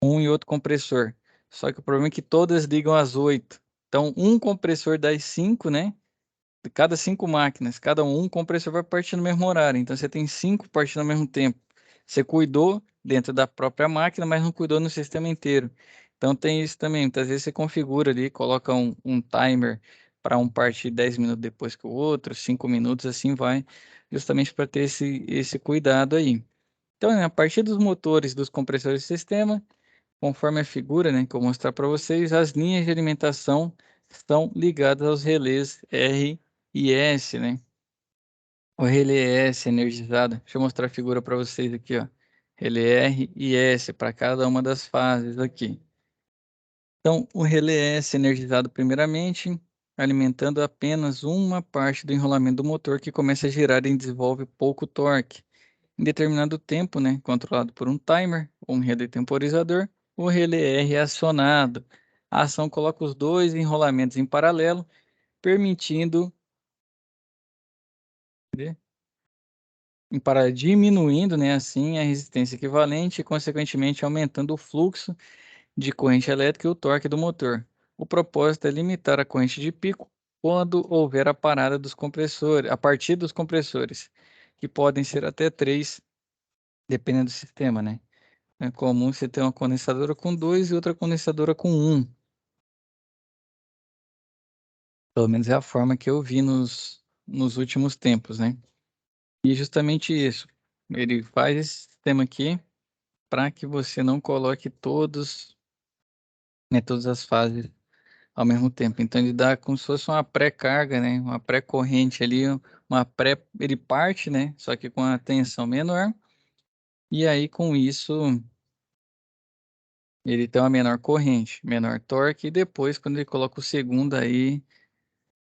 S1: um e outro compressor. Só que o problema é que todas ligam às 8. Então, um compressor das 5, né? De cada 5 máquinas, cada um compressor vai partir no mesmo horário. Então, você tem 5 partindo ao mesmo tempo. Você cuidou dentro da própria máquina, mas não cuidou no sistema inteiro. Então, tem isso também. Muitas vezes você configura ali, coloca um timer para um partir 10 minutos depois que o outro, 5 minutos, assim vai, justamente para ter esse cuidado aí. Então, né, a partir dos motores dos compressores do sistema, conforme a figura, né, que eu vou mostrar para vocês, as linhas de alimentação estão ligadas aos relés R e S, né? O relé S energizado. Deixa eu mostrar a figura para vocês aqui, ó. Relé R e S para cada uma das fases aqui. Então, o relé S energizado primeiramente, alimentando apenas uma parte do enrolamento do motor que começa a girar e desenvolve pouco torque. Em determinado tempo, né, controlado por um timer ou um relé temporizador, o relé R é acionado. A ação coloca os dois enrolamentos em paralelo, permitindo, cadê? Diminuindo, né, assim, a resistência equivalente e, consequentemente, aumentando o fluxo de corrente elétrica e o torque do motor. O propósito é limitar a corrente de pico quando houver a parada dos compressores, a partir dos compressores, que podem ser até 3, dependendo do sistema, né? É comum você ter uma condensadora com 2 e outra condensadora com 1. Pelo menos é a forma que eu vi nos últimos tempos, né? E justamente isso. Ele faz esse sistema aqui para que você não coloque todas as fases ao mesmo tempo. Então ele dá como se fosse uma pré-carga, né? Uma pré-corrente ali, ele parte, né? Só que com a tensão menor. E aí com isso ele tem uma menor corrente, menor torque, e depois quando ele coloca o segundo aí,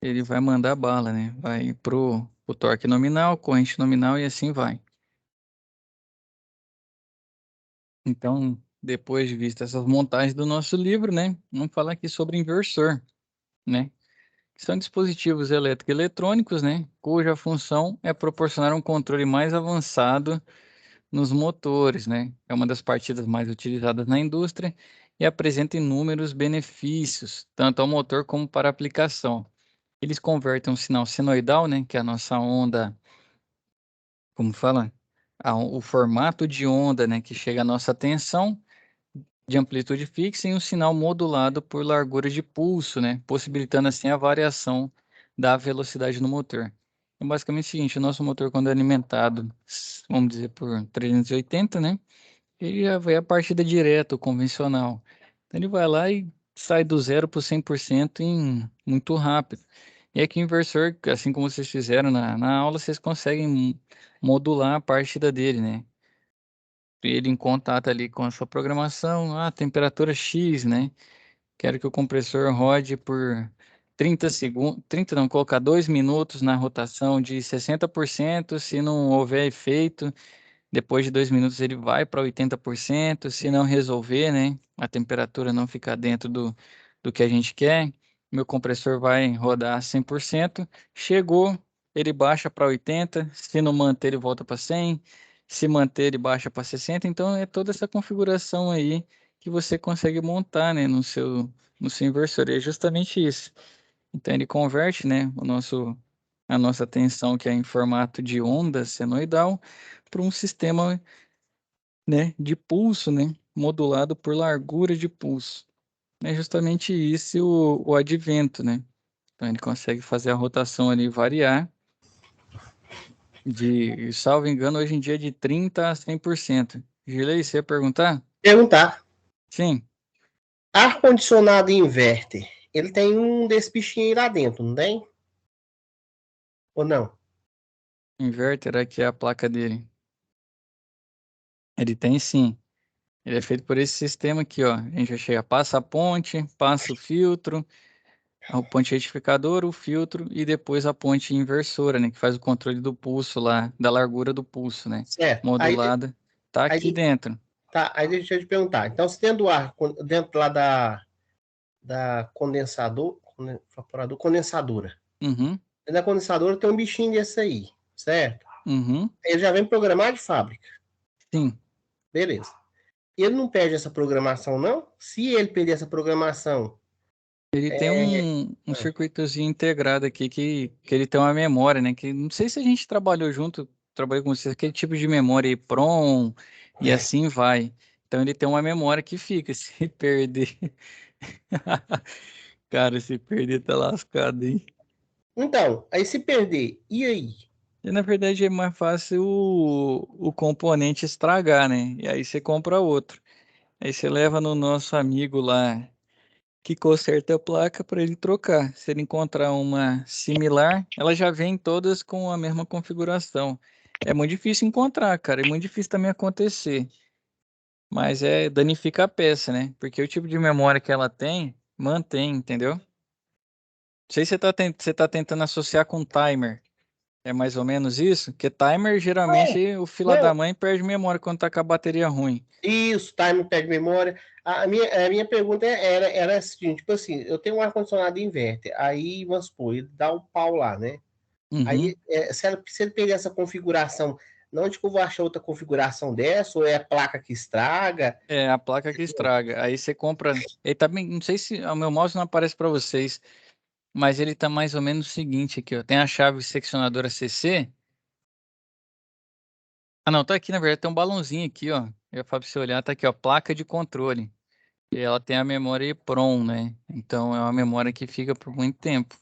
S1: ele vai mandar bala, né? Vai pro torque nominal, corrente nominal e assim vai. Então, depois de vista essas montagens do nosso livro, né? Vamos falar aqui sobre inversor, né? São dispositivos elétricos e eletrônicos, né, cuja função é proporcionar um controle mais avançado nos motores, né? É uma das partidas mais utilizadas na indústria e apresenta inúmeros benefícios, tanto ao motor como para a aplicação. Eles convertem um sinal senoidal, né, que é a nossa onda, como fala, o formato de onda, né, que chega à nossa atenção, de amplitude fixa em um sinal modulado por largura de pulso, né? Possibilitando assim a variação da velocidade no motor. Então, basicamente é o seguinte, o nosso motor quando é alimentado, vamos dizer, por 380, né? Ele já vai a partida direto, convencional. Então ele vai lá e sai do 0 para o 100% muito rápido. E aqui o inversor, assim como vocês fizeram na aula, vocês conseguem modular a partida dele, né? Ele em contato ali com a sua programação, temperatura X, né? Quero que o compressor rode por 30 segundos, 30 não, colocar 2 minutos na rotação de 60%, se não houver efeito, depois de 2 minutos ele vai para 80%, se não resolver, né? A temperatura não ficar dentro do que a gente quer, meu compressor vai rodar 100%, chegou, ele baixa para 80%, se não manter ele volta para 100%, se manter ele baixa para 60%, então é toda essa configuração aí que você consegue montar, né, no seu inversor, e é justamente isso. Então ele converte, né, a nossa tensão que é em formato de onda senoidal para um sistema, né, de pulso, né, modulado por largura de pulso. É justamente isso o advento, né? Então ele consegue fazer a rotação ali variar de, salvo engano, hoje em dia de 30 a 100%. Gilei, você ia perguntar?
S2: Perguntar.
S1: Sim,
S2: Ar-condicionado inverter. Ele tem um desse bichinho aí lá dentro, não tem? Ou não?
S1: inverter aqui é a placa dele. Ele tem sim. Ele é feito por esse sistema aqui, ó. A gente já chega, passa a ponte, passa o filtro, a ponte retificadora, o filtro e depois a ponte inversora, né? Que faz o controle do pulso lá, da largura do pulso, né?
S2: Certo.
S1: Modulada. Tá aqui
S2: Aí,
S1: dentro.
S2: tá, aí deixa eu te perguntar. Então, se dentro do ar, dentro lá da evaporador, condensadora.
S1: Uhum,
S2: Dentro da condensadora tem um bichinho desse aí, certo?
S1: uhum,
S2: Ele já vem programado de fábrica.
S1: sim.
S2: Beleza. Ele não perde essa programação, não? Se ele perder essa programação,
S1: Ele tem um
S2: ah,
S1: circuitozinho integrado aqui que ele tem uma memória, né? Que não sei se a gente trabalhou junto, trabalhei com vocês, aquele tipo de memória EEPROM e assim vai. Então ele tem uma memória que fica. Se perder. Cara, se perder, tá lascado, hein?
S2: então, aí se perder, e aí?
S1: E na verdade é mais fácil o componente estragar, né? E aí você compra outro. Aí você leva no nosso amigo lá que conserta a placa para ele trocar. Se ele encontrar uma similar, ela já vem todas com a mesma configuração. É muito difícil encontrar, cara. É muito difícil também acontecer. Mas danifica a peça, né? Porque o tipo de memória que ela tem, mantém, entendeu? Não sei se você tá tentando associar com timer. É mais ou menos isso? Porque timer,
S2: Não,
S1: geralmente, o fila da
S2: não.
S1: mãe perde memória quando tá com a bateria ruim.
S2: Isso, time perde memória. A minha pergunta era a seguinte, tipo assim, eu tenho um ar-condicionado inverter, aí, vamos supor, ele dá um pau lá, né?
S1: Uhum.
S2: Aí, se ele perder essa configuração, onde que eu vou achar outra configuração dessa? Ou é a placa que estraga?
S1: É a placa que estraga. Aí você compra. Ele também, não sei se o meu mouse não aparece para vocês, mas ele tá mais ou menos o seguinte aqui, ó. Tem a chave seccionadora CC. Ah, não, tá aqui, na verdade, tem um balãozinho aqui, ó. Eu falo pra você olhar, tá aqui, ó, placa de controle. E ela tem a memória EEPROM, né? Então é uma memória que fica por muito tempo.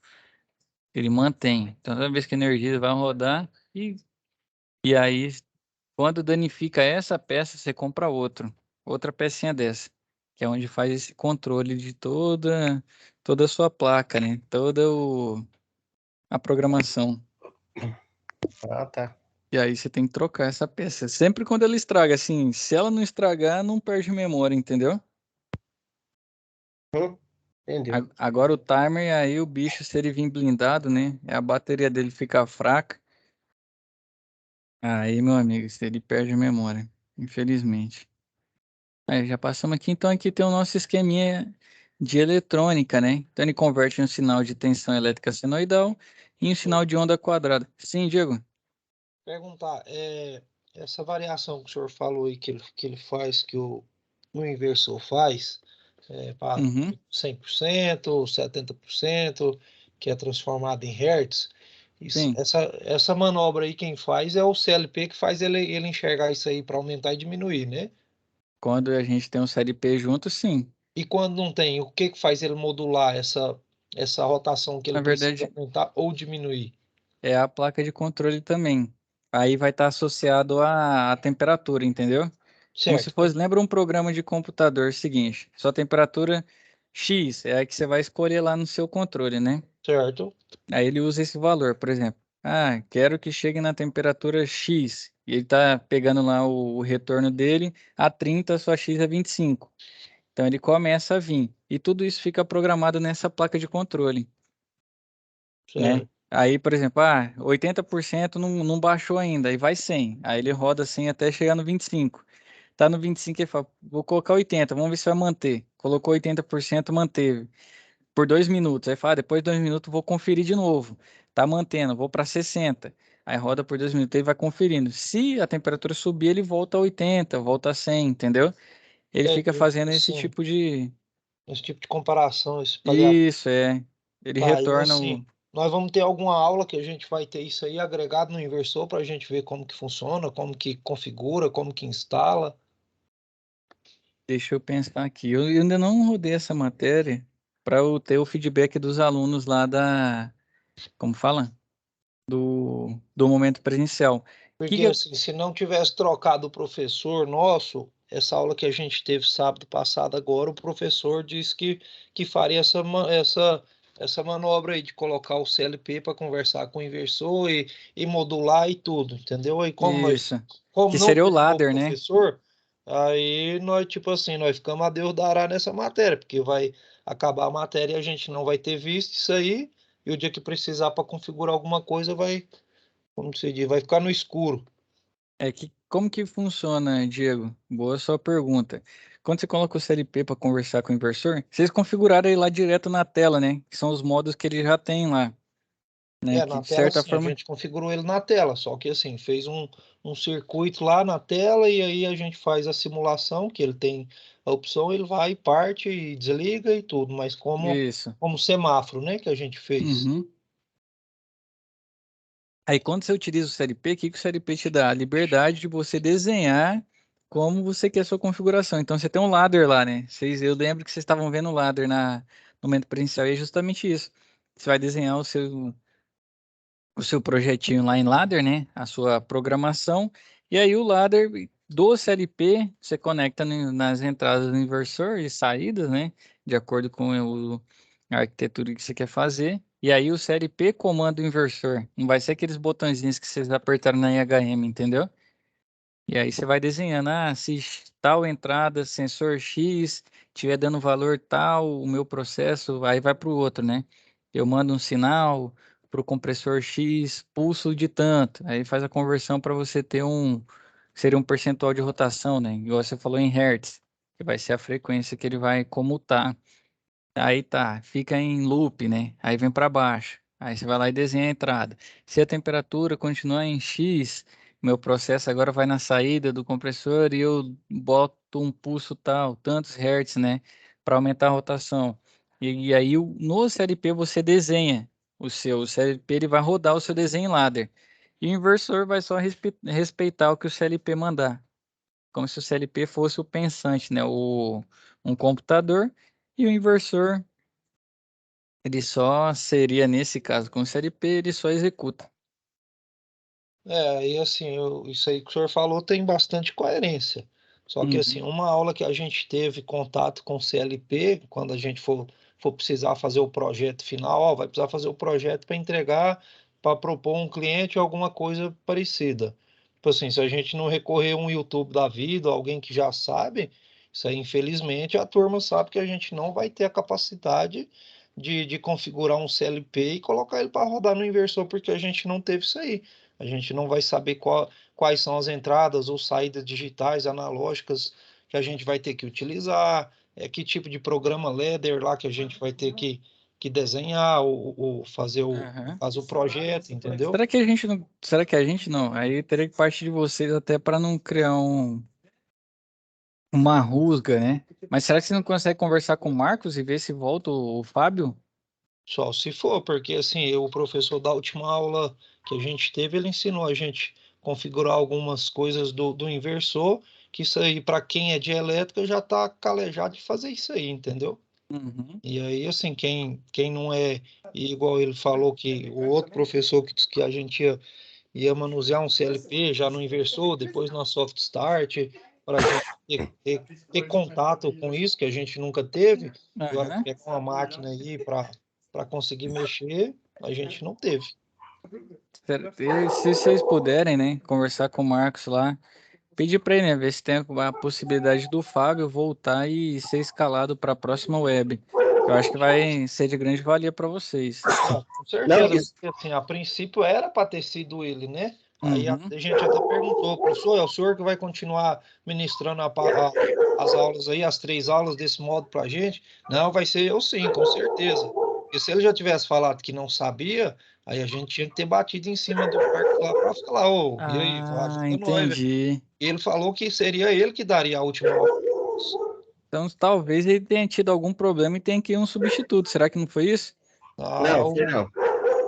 S1: Ele mantém. Então toda vez que a energia vai rodar e aí quando danifica essa peça, você compra outra pecinha dessa. que é onde faz esse controle de toda a sua placa, né? A programação.
S2: Ah, tá.
S1: E aí você tem que trocar essa peça. Sempre quando ela estraga, assim, se ela não estragar, não perde memória, entendeu?
S2: Entendeu?
S1: Agora o timer, aí o bicho, se ele vir blindado, né? A bateria dele fica fraca. Aí, meu amigo, se ele perde a memória, infelizmente. Aí, já passamos aqui, então aqui tem o nosso esqueminha de eletrônica, né? Então ele converte um sinal de tensão elétrica senoidal em um sinal de onda quadrada. Sim, Diego?
S6: Perguntar, essa variação que o senhor falou aí que ele faz, que o inversor faz, para
S1: Uhum,
S6: 100%, 70%, que é transformado em hertz,
S1: sim.
S6: essa manobra aí quem faz é o CLP que faz ele enxergar isso aí para aumentar e diminuir, né?
S1: Quando a gente tem um série P junto, sim.
S6: E quando não tem, o que que faz ele modular essa rotação que ele
S1: Na
S6: precisa
S1: verdade,
S6: aumentar ou diminuir?
S1: é a placa de controle também. Aí vai estar associado à temperatura, entendeu? Como se
S6: Certo,
S1: fosse, lembra um programa de computador seguinte, sua temperatura X é a que você vai escolher lá no seu controle, né?
S6: certo,
S1: Aí ele usa esse valor, por exemplo. Ah, quero que chegue na temperatura X. E ele tá pegando lá o retorno dele a 30, sua X é 25. Então ele começa a vir. E tudo isso fica programado nessa placa de controle, né?
S6: certo.
S1: Aí, por exemplo, 80% não baixou ainda, aí vai 100. Aí ele roda 100 até chegar no 25. Tá no 25, ele fala, vou colocar 80, vamos ver se vai manter. Colocou 80%, manteve. Por 2 minutos. Aí fala, depois de 2 minutos vou conferir de novo. Tá mantendo, vou para 60. Aí roda por 2 minutos e vai conferindo. Se a temperatura subir, ele volta a 80, volta a 100, entendeu? Ele fica fazendo esse
S6: Assim,
S1: tipo de...
S6: esse tipo de comparação, esse
S1: Isso, é. Ele
S6: tá, e
S1: retorna
S6: assim,
S1: o...
S6: nós vamos ter alguma aula que a gente vai ter isso aí agregado no inversor para a gente ver como que funciona, como que configura, como que instala.
S1: Deixa eu pensar aqui. Eu ainda não rodei essa matéria para eu ter o feedback dos alunos lá da... Como fala? Do momento presencial.
S6: Porque assim, se não tivesse trocado o professor nosso, essa aula que a gente teve sábado passado agora, o professor disse que faria essa manobra aí de colocar o CLP para conversar com o inversor e modular e tudo, entendeu? Aí
S1: Isso.
S6: como
S1: Que
S6: não
S1: seria o
S6: teve o
S1: ladder, né?
S6: professor, aí nós, tipo assim, nós ficamos a Deus dará nessa matéria, porque vai acabar a matéria e a gente não vai ter visto isso aí, e o dia que precisar para configurar alguma coisa vai, como se diz, vai ficar no escuro.
S1: É que como que funciona, Diego? Boa sua pergunta. Quando você coloca o CLP para conversar com o inversor, vocês configuraram ele lá direto na tela, né? Que são os modos que ele já tem lá, né? Que
S6: Na
S1: de
S6: tela
S1: certa
S6: sim, a
S1: forma,
S6: gente configurou ele na tela, só que assim, fez um circuito lá na tela e aí a gente faz a simulação, que ele tem a opção, ele vai, parte e desliga e tudo, mas
S1: isso.
S6: como semáforo, né, que a gente fez.
S1: Uhum. Aí quando você utiliza o CLP, o que que o CLP te dá? A liberdade de você desenhar como você quer a sua configuração. Então você tem um ladder lá, né? Eu lembro que vocês estavam vendo o ladder no momento presencial e é justamente isso. Você vai desenhar o seu projetinho lá em ladder, né? A sua programação. E aí o ladder do CLP você conecta nas entradas do inversor e saídas, né? De acordo com a arquitetura que você quer fazer. E aí o CLP comanda o inversor. Não vai ser aqueles botõezinhos que vocês apertaram na IHM, entendeu? E aí você vai desenhando, se tal entrada, sensor X, tiver dando valor tal, o meu processo, aí vai para o outro, né? Eu mando um sinal para o compressor X, pulso de tanto, aí faz a conversão para você ter seria um percentual de rotação, né? Igual você falou em Hertz, que vai ser a frequência que ele vai comutar. Aí tá, fica em loop, né? Aí vem para baixo. Aí você vai lá e desenha a entrada. Se a temperatura continuar em X, meu processo agora vai na saída do compressor e eu boto um pulso tal, tantos hertz, né? Para aumentar a rotação. E aí no CLP você desenha o CLP ele vai rodar o seu desenho em ladder. E o inversor vai só respeitar o que o CLP mandar. Como se o CLP fosse o pensante, né? Um computador e o inversor ele só seria, nesse caso, com o CLP, ele só executa.
S6: E assim, isso aí que o senhor falou tem bastante coerência. Só que, assim, uma aula que a gente teve contato com o CLP, quando a gente for precisar fazer o projeto final, ó, vai precisar fazer o projeto para entregar, para propor um cliente ou alguma coisa parecida. Tipo assim, se a gente não recorrer a um YouTube da vida, alguém que já sabe, isso aí, infelizmente, a turma sabe que a gente não vai ter a capacidade de configurar um CLP e colocar ele para rodar no inversor, porque a gente não teve isso aí. A gente não vai saber quais são as entradas ou saídas digitais analógicas que a gente vai ter que utilizar, que tipo de programa LEDER lá que a gente vai ter que desenhar ou fazer o projeto, entendeu?
S1: Será que a gente não? Aí teria que partir de vocês até para não criar uma rusga, né? Mas será que você não consegue conversar com o Marcos e ver se volta o Fábio?
S6: Só se for, porque assim, o professor da última aula que a gente teve, ele ensinou a gente configurar algumas coisas do inversor, que isso aí, para quem é de elétrica, já está calejado de fazer isso aí, entendeu?
S1: Uhum.
S6: E aí, assim, quem não é, igual ele falou que o outro professor que disse que a gente ia manusear um CLP já no inversor, depois na soft start, para a gente ter contato com isso, que a gente nunca teve, e olha,
S1: Aham.
S6: pegar uma máquina aí para conseguir mexer, a gente não teve.
S1: E se vocês puderem, né, conversar com o Marcos lá, pedir para ele, né, ver se tem a possibilidade do Fábio voltar e ser escalado para a próxima web. Eu acho que vai ser de grande valia para vocês.
S6: Com
S2: Não,
S6: certeza,
S2: isso,
S6: porque assim, a princípio era para ter sido ele, né? Aí a
S1: Uhum.
S6: gente até perguntou, professor, é o senhor que vai continuar ministrando as aulas aí, as 3 aulas desse modo para a gente? Não, vai ser eu sim, com certeza. Porque se ele já tivesse falado que não sabia, aí a gente tinha que ter batido em cima do Marcos lá para falar, ô, e aí,
S1: Ah,
S6: ajuda nós, velho.
S1: entendi.
S6: E ele falou que seria ele que daria a última aula.
S1: Então, talvez ele tenha tido algum problema e tenha que ir um substituto. Será que não foi isso?
S6: Ah,
S2: não, foi não.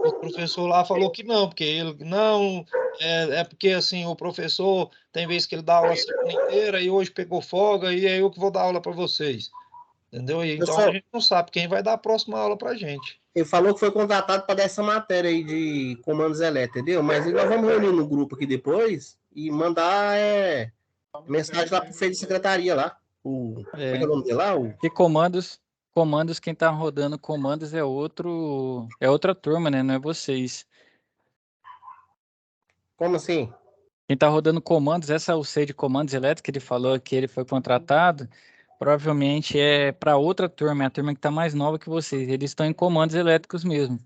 S6: o professor lá falou que não, porque ele não, é porque assim, o professor tem vezes que ele dá aula a semana inteira e hoje pegou folga e é eu que vou dar aula para vocês, entendeu? E então a
S2: Pessoal,
S6: gente não sabe quem vai dar a próxima aula para gente.
S2: ele falou que foi contratado para dar essa matéria aí de comandos elétricos, entendeu? Mas nós vamos reunir no grupo aqui depois e mandar mensagem lá pro Freio de Secretaria lá. Como é que é
S1: É.
S2: o nome dele lá?
S1: Que comandos, quem tá rodando comandos é outra turma, né? Não é vocês.
S2: Como assim?
S1: Quem tá rodando comandos, essa UC de comandos elétricos, que ele falou que ele foi contratado, provavelmente é para outra turma, é a turma que tá mais nova que vocês. Eles estão em comandos elétricos mesmo.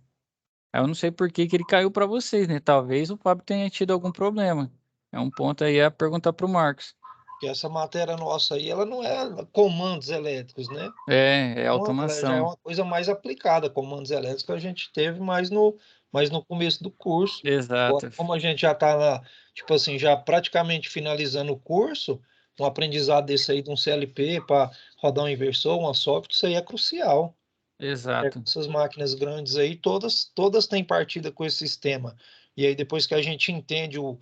S1: Aí eu não sei por que que ele caiu para vocês, né? Talvez o Fábio tenha tido algum problema. É um ponto aí a perguntar pro Marcos.
S6: Porque essa matéria nossa aí, ela não é comandos elétricos, né?
S1: É
S6: Ela já é
S1: automação.
S6: uma coisa mais aplicada, comandos elétricos que a gente teve mais no começo do curso. Agora,
S1: Exato.
S6: como a gente já está, tipo assim, já praticamente finalizando o curso, um aprendizado desse aí de um CLP para rodar um inversor, uma software, isso aí é crucial.
S1: Exato.
S6: Essas máquinas grandes aí, todas têm partida com esse sistema. E aí, depois que a gente entende o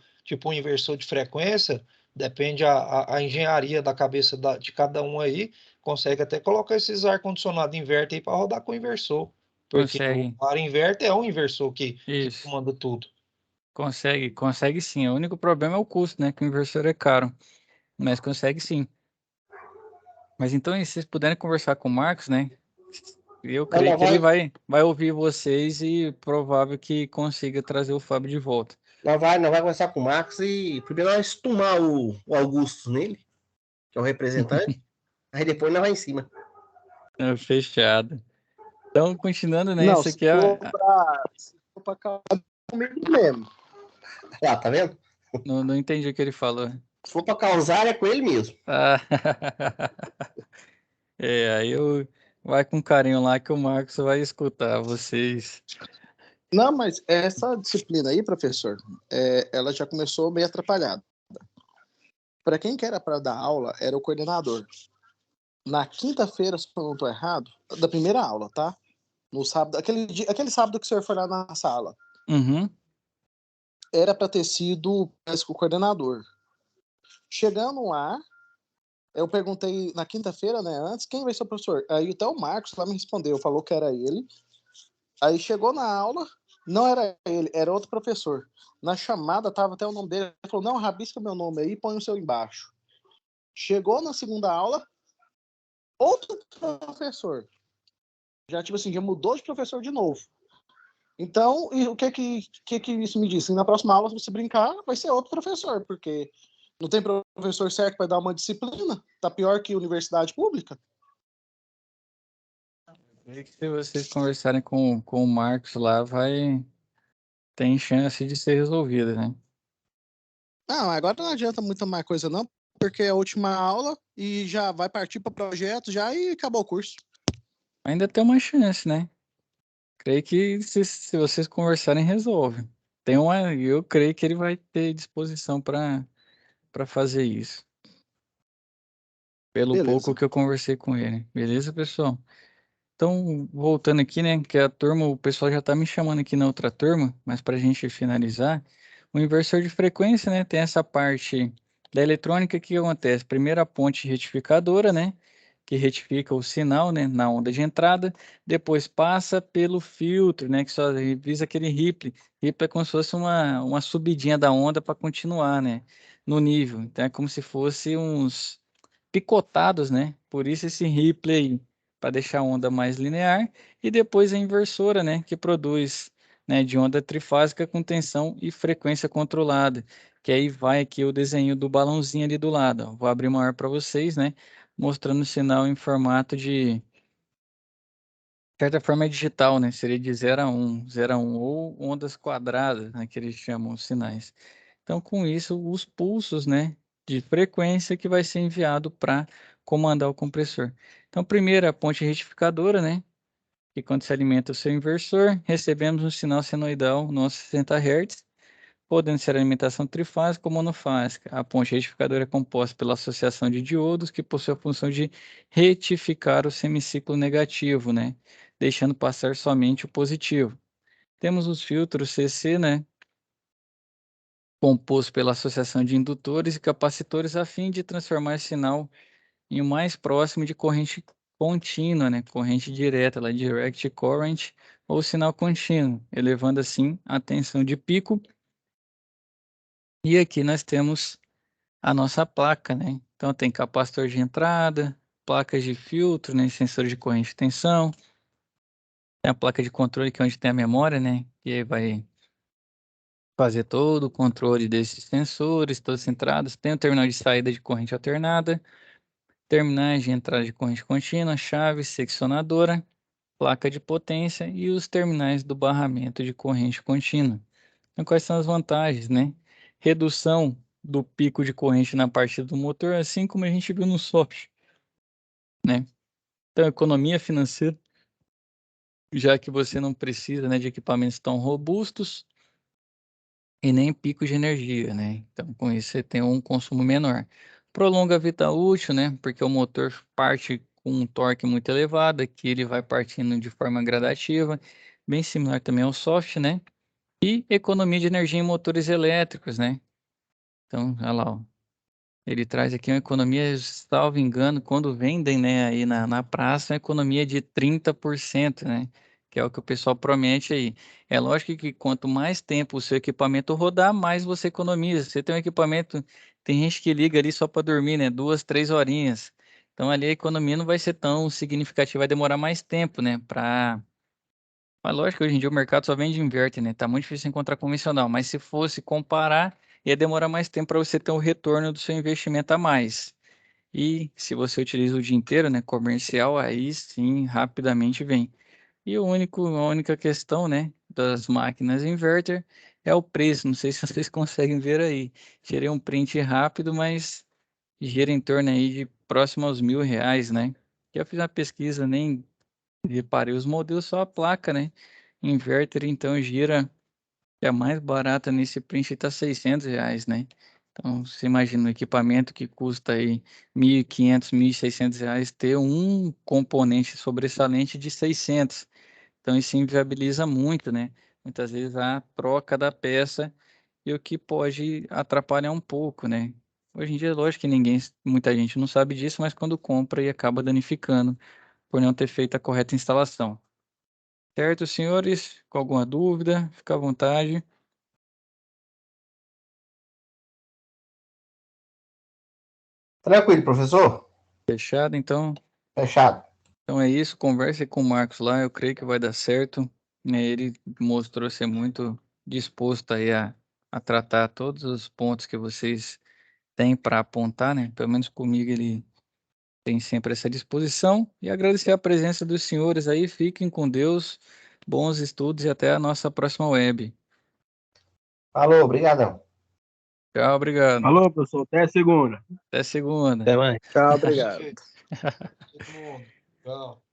S6: inversor de frequência, depende a engenharia da cabeça de cada um aí, consegue até colocar esses ar-condicionado inverter aí para rodar com o inversor. Porque o
S1: Consegue.
S6: ar inverter é um inversor que
S1: Isso.
S6: comanda tudo.
S1: Consegue sim. O único problema é o custo, né? Que o inversor é caro. Mas consegue sim. Mas então, se vocês puderem conversar com o Marcos, né? Eu
S2: Não,
S1: creio
S2: não
S1: que ele
S2: vai,
S1: vai ouvir vocês e provável que consiga trazer o Fábio de volta.
S2: não vai conversar com o Marcos e primeiro nós tomar o Augusto nele, que é o representante, aí depois nós vai em cima.
S1: É, fechado. Então, continuando, né?
S7: Não,
S1: Isso
S7: se
S1: aqui é.
S7: for pra acabar comigo mesmo.
S2: Ah, tá vendo?
S1: Não entendi o que ele falou.
S2: Se for para causar, é com ele mesmo.
S1: Ah, aí eu vai com carinho lá que o Marcos vai escutar vocês.
S7: Não, mas essa disciplina aí, professor, ela já começou meio atrapalhada. Para quem que era para dar aula, era o coordenador. Na quinta-feira, se eu não estou errado, da primeira aula, tá? No sábado, aquele sábado que o senhor foi lá na sala,
S1: Uhum.
S7: era para ter sido parece que o coordenador. Chegando lá, eu perguntei na quinta-feira, né, antes, quem vai ser o professor? Aí até o Marcos lá me respondeu, falou que era ele. Aí chegou na aula, não era ele, era outro professor. Na chamada tava até o nome dele, ele falou, não, rabisca meu nome aí e põe o seu embaixo. Chegou na segunda aula, outro professor. Já, tipo assim, já mudou de professor de novo. Então, o que isso me disse? Na próxima aula, se você brincar, vai ser outro professor, porque não tem professor certo para dar uma disciplina. Tá pior que universidade pública.
S1: Se vocês conversarem com o Marcos lá, tem chance de ser resolvida, né?
S7: Não, agora não adianta muita mais coisa não, porque é a última aula e já vai partir para projeto já e acabou o curso.
S1: Ainda tem uma chance, né? Creio que se vocês conversarem, resolve. Eu creio que ele vai ter disposição para fazer isso. Pelo pouco
S7: Beleza.
S1: que eu conversei com ele. Beleza, pessoal? Então, voltando aqui, né, que a turma, o pessoal já tá me chamando aqui na outra turma, mas para a gente finalizar, o inversor de frequência, né, tem essa parte da eletrônica que acontece. Primeiro a ponte retificadora, né, que retifica o sinal, né, na onda de entrada, depois passa pelo filtro, né, que só visa aquele ripple. Ripple é como se fosse uma subidinha da onda para continuar, né, no nível. Então é como se fosse uns picotados, né, por isso esse ripple aí para deixar a onda mais linear, e depois a inversora, né, que produz, né, de onda trifásica com tensão e frequência controlada, que aí vai aqui o desenho do balãozinho ali do lado, ó. Vou abrir maior para vocês, né, mostrando o sinal em formato de certa forma é digital, né, seria de 0 a 1, 0 a 1, ou ondas quadradas, né, que eles chamam os sinais. Então, com isso, os pulsos, né, de frequência que vai ser enviado para comandar o compressor. Então, primeiro a ponte retificadora, né, que quando se alimenta o seu inversor, recebemos um sinal senoidal no 60 Hz, podendo ser alimentação trifásica ou monofásica. A ponte retificadora é composta pela associação de diodos que possui a função de retificar o semiciclo negativo, né, deixando passar somente o positivo. Temos os filtros CC, né, composto pela associação de indutores e capacitores a fim de transformar esse sinal em o mais próximo de corrente contínua, né? Corrente direta, lá, direct current, ou sinal contínuo, elevando assim a tensão de pico. E aqui nós temos a nossa placa, né? Então tem capacitor de entrada, placas de filtro, né? Sensor de corrente e tensão. Tem a placa de controle, que é onde tem a memória, né? Que aí vai fazer todo o controle desses sensores, todas as entradas. Tem o terminal de saída de corrente alternada, terminais de entrada de corrente contínua, chave, seccionadora, placa de potência e os terminais do barramento de corrente contínua. Então, quais são as vantagens, né? Redução do pico de corrente na partida do motor, assim como a gente viu no software, né? Então, economia financeira, já que você não precisa, né, de equipamentos tão robustos e nem pico de energia, né? Então, com isso você tem um consumo menor. Prolonga a vida útil, né? Porque o motor parte com um torque muito elevado, aqui ele vai partindo de forma gradativa, bem similar também ao soft, né? E economia de energia em motores elétricos, né? Então, olha lá, ó. Ele traz aqui uma economia, salvo engano, quando vendem, né, aí na praça, uma economia de 30%, né? Que é o que o pessoal promete aí. É lógico que quanto mais tempo o seu equipamento rodar, mais você economiza. Você tem um equipamento, tem gente que liga ali só para dormir, né? 2, 3 horinhas. Então ali a economia não vai ser tão significativa, vai demorar mais tempo, né? Mas lógico que hoje em dia o mercado só vende inverter, né? Tá muito difícil encontrar convencional, mas se fosse comparar, ia demorar mais tempo para você ter um retorno do seu investimento a mais. E se você utiliza o dia inteiro, né, comercial, aí sim, rapidamente vem. E a única questão, né, das máquinas inverter é o preço. Não sei se vocês conseguem ver aí. Tirei um print rápido, mas gira em torno aí de próximo aos R$ 1.000, né? Eu fiz uma pesquisa, nem reparei os modelos, só a placa, né? Inverter, então, gira, que é a mais barata nesse print está R$ 600, né? Então, você imagina um equipamento que custa aí R$ 1.500, R$ 1.600, ter um componente sobressalente de 600. Então, isso inviabiliza muito, né? Muitas vezes a troca da peça e o que pode atrapalhar um pouco, né? Hoje em dia, lógico que muita gente não sabe disso, mas quando compra e acaba danificando por não ter feito a correta instalação. Certo, senhores? Com alguma dúvida, fica à vontade.
S2: Tranquilo, professor?
S1: Fechado, então?
S2: Fechado.
S1: Então é isso, converse com o Marcos lá, eu creio que vai dar certo, né? Ele mostrou ser muito disposto aí a tratar todos os pontos que vocês têm para apontar, né? Pelo menos comigo ele tem sempre essa disposição. E agradecer a presença dos senhores aí, fiquem com Deus, bons estudos e até a nossa próxima web.
S2: Falou, obrigadão.
S1: Tchau, obrigado.
S8: Falou, professor. Até segunda.
S1: Até segunda.
S5: Até mais.
S7: Tchau, obrigado.
S6: Todo mundo. Tchau.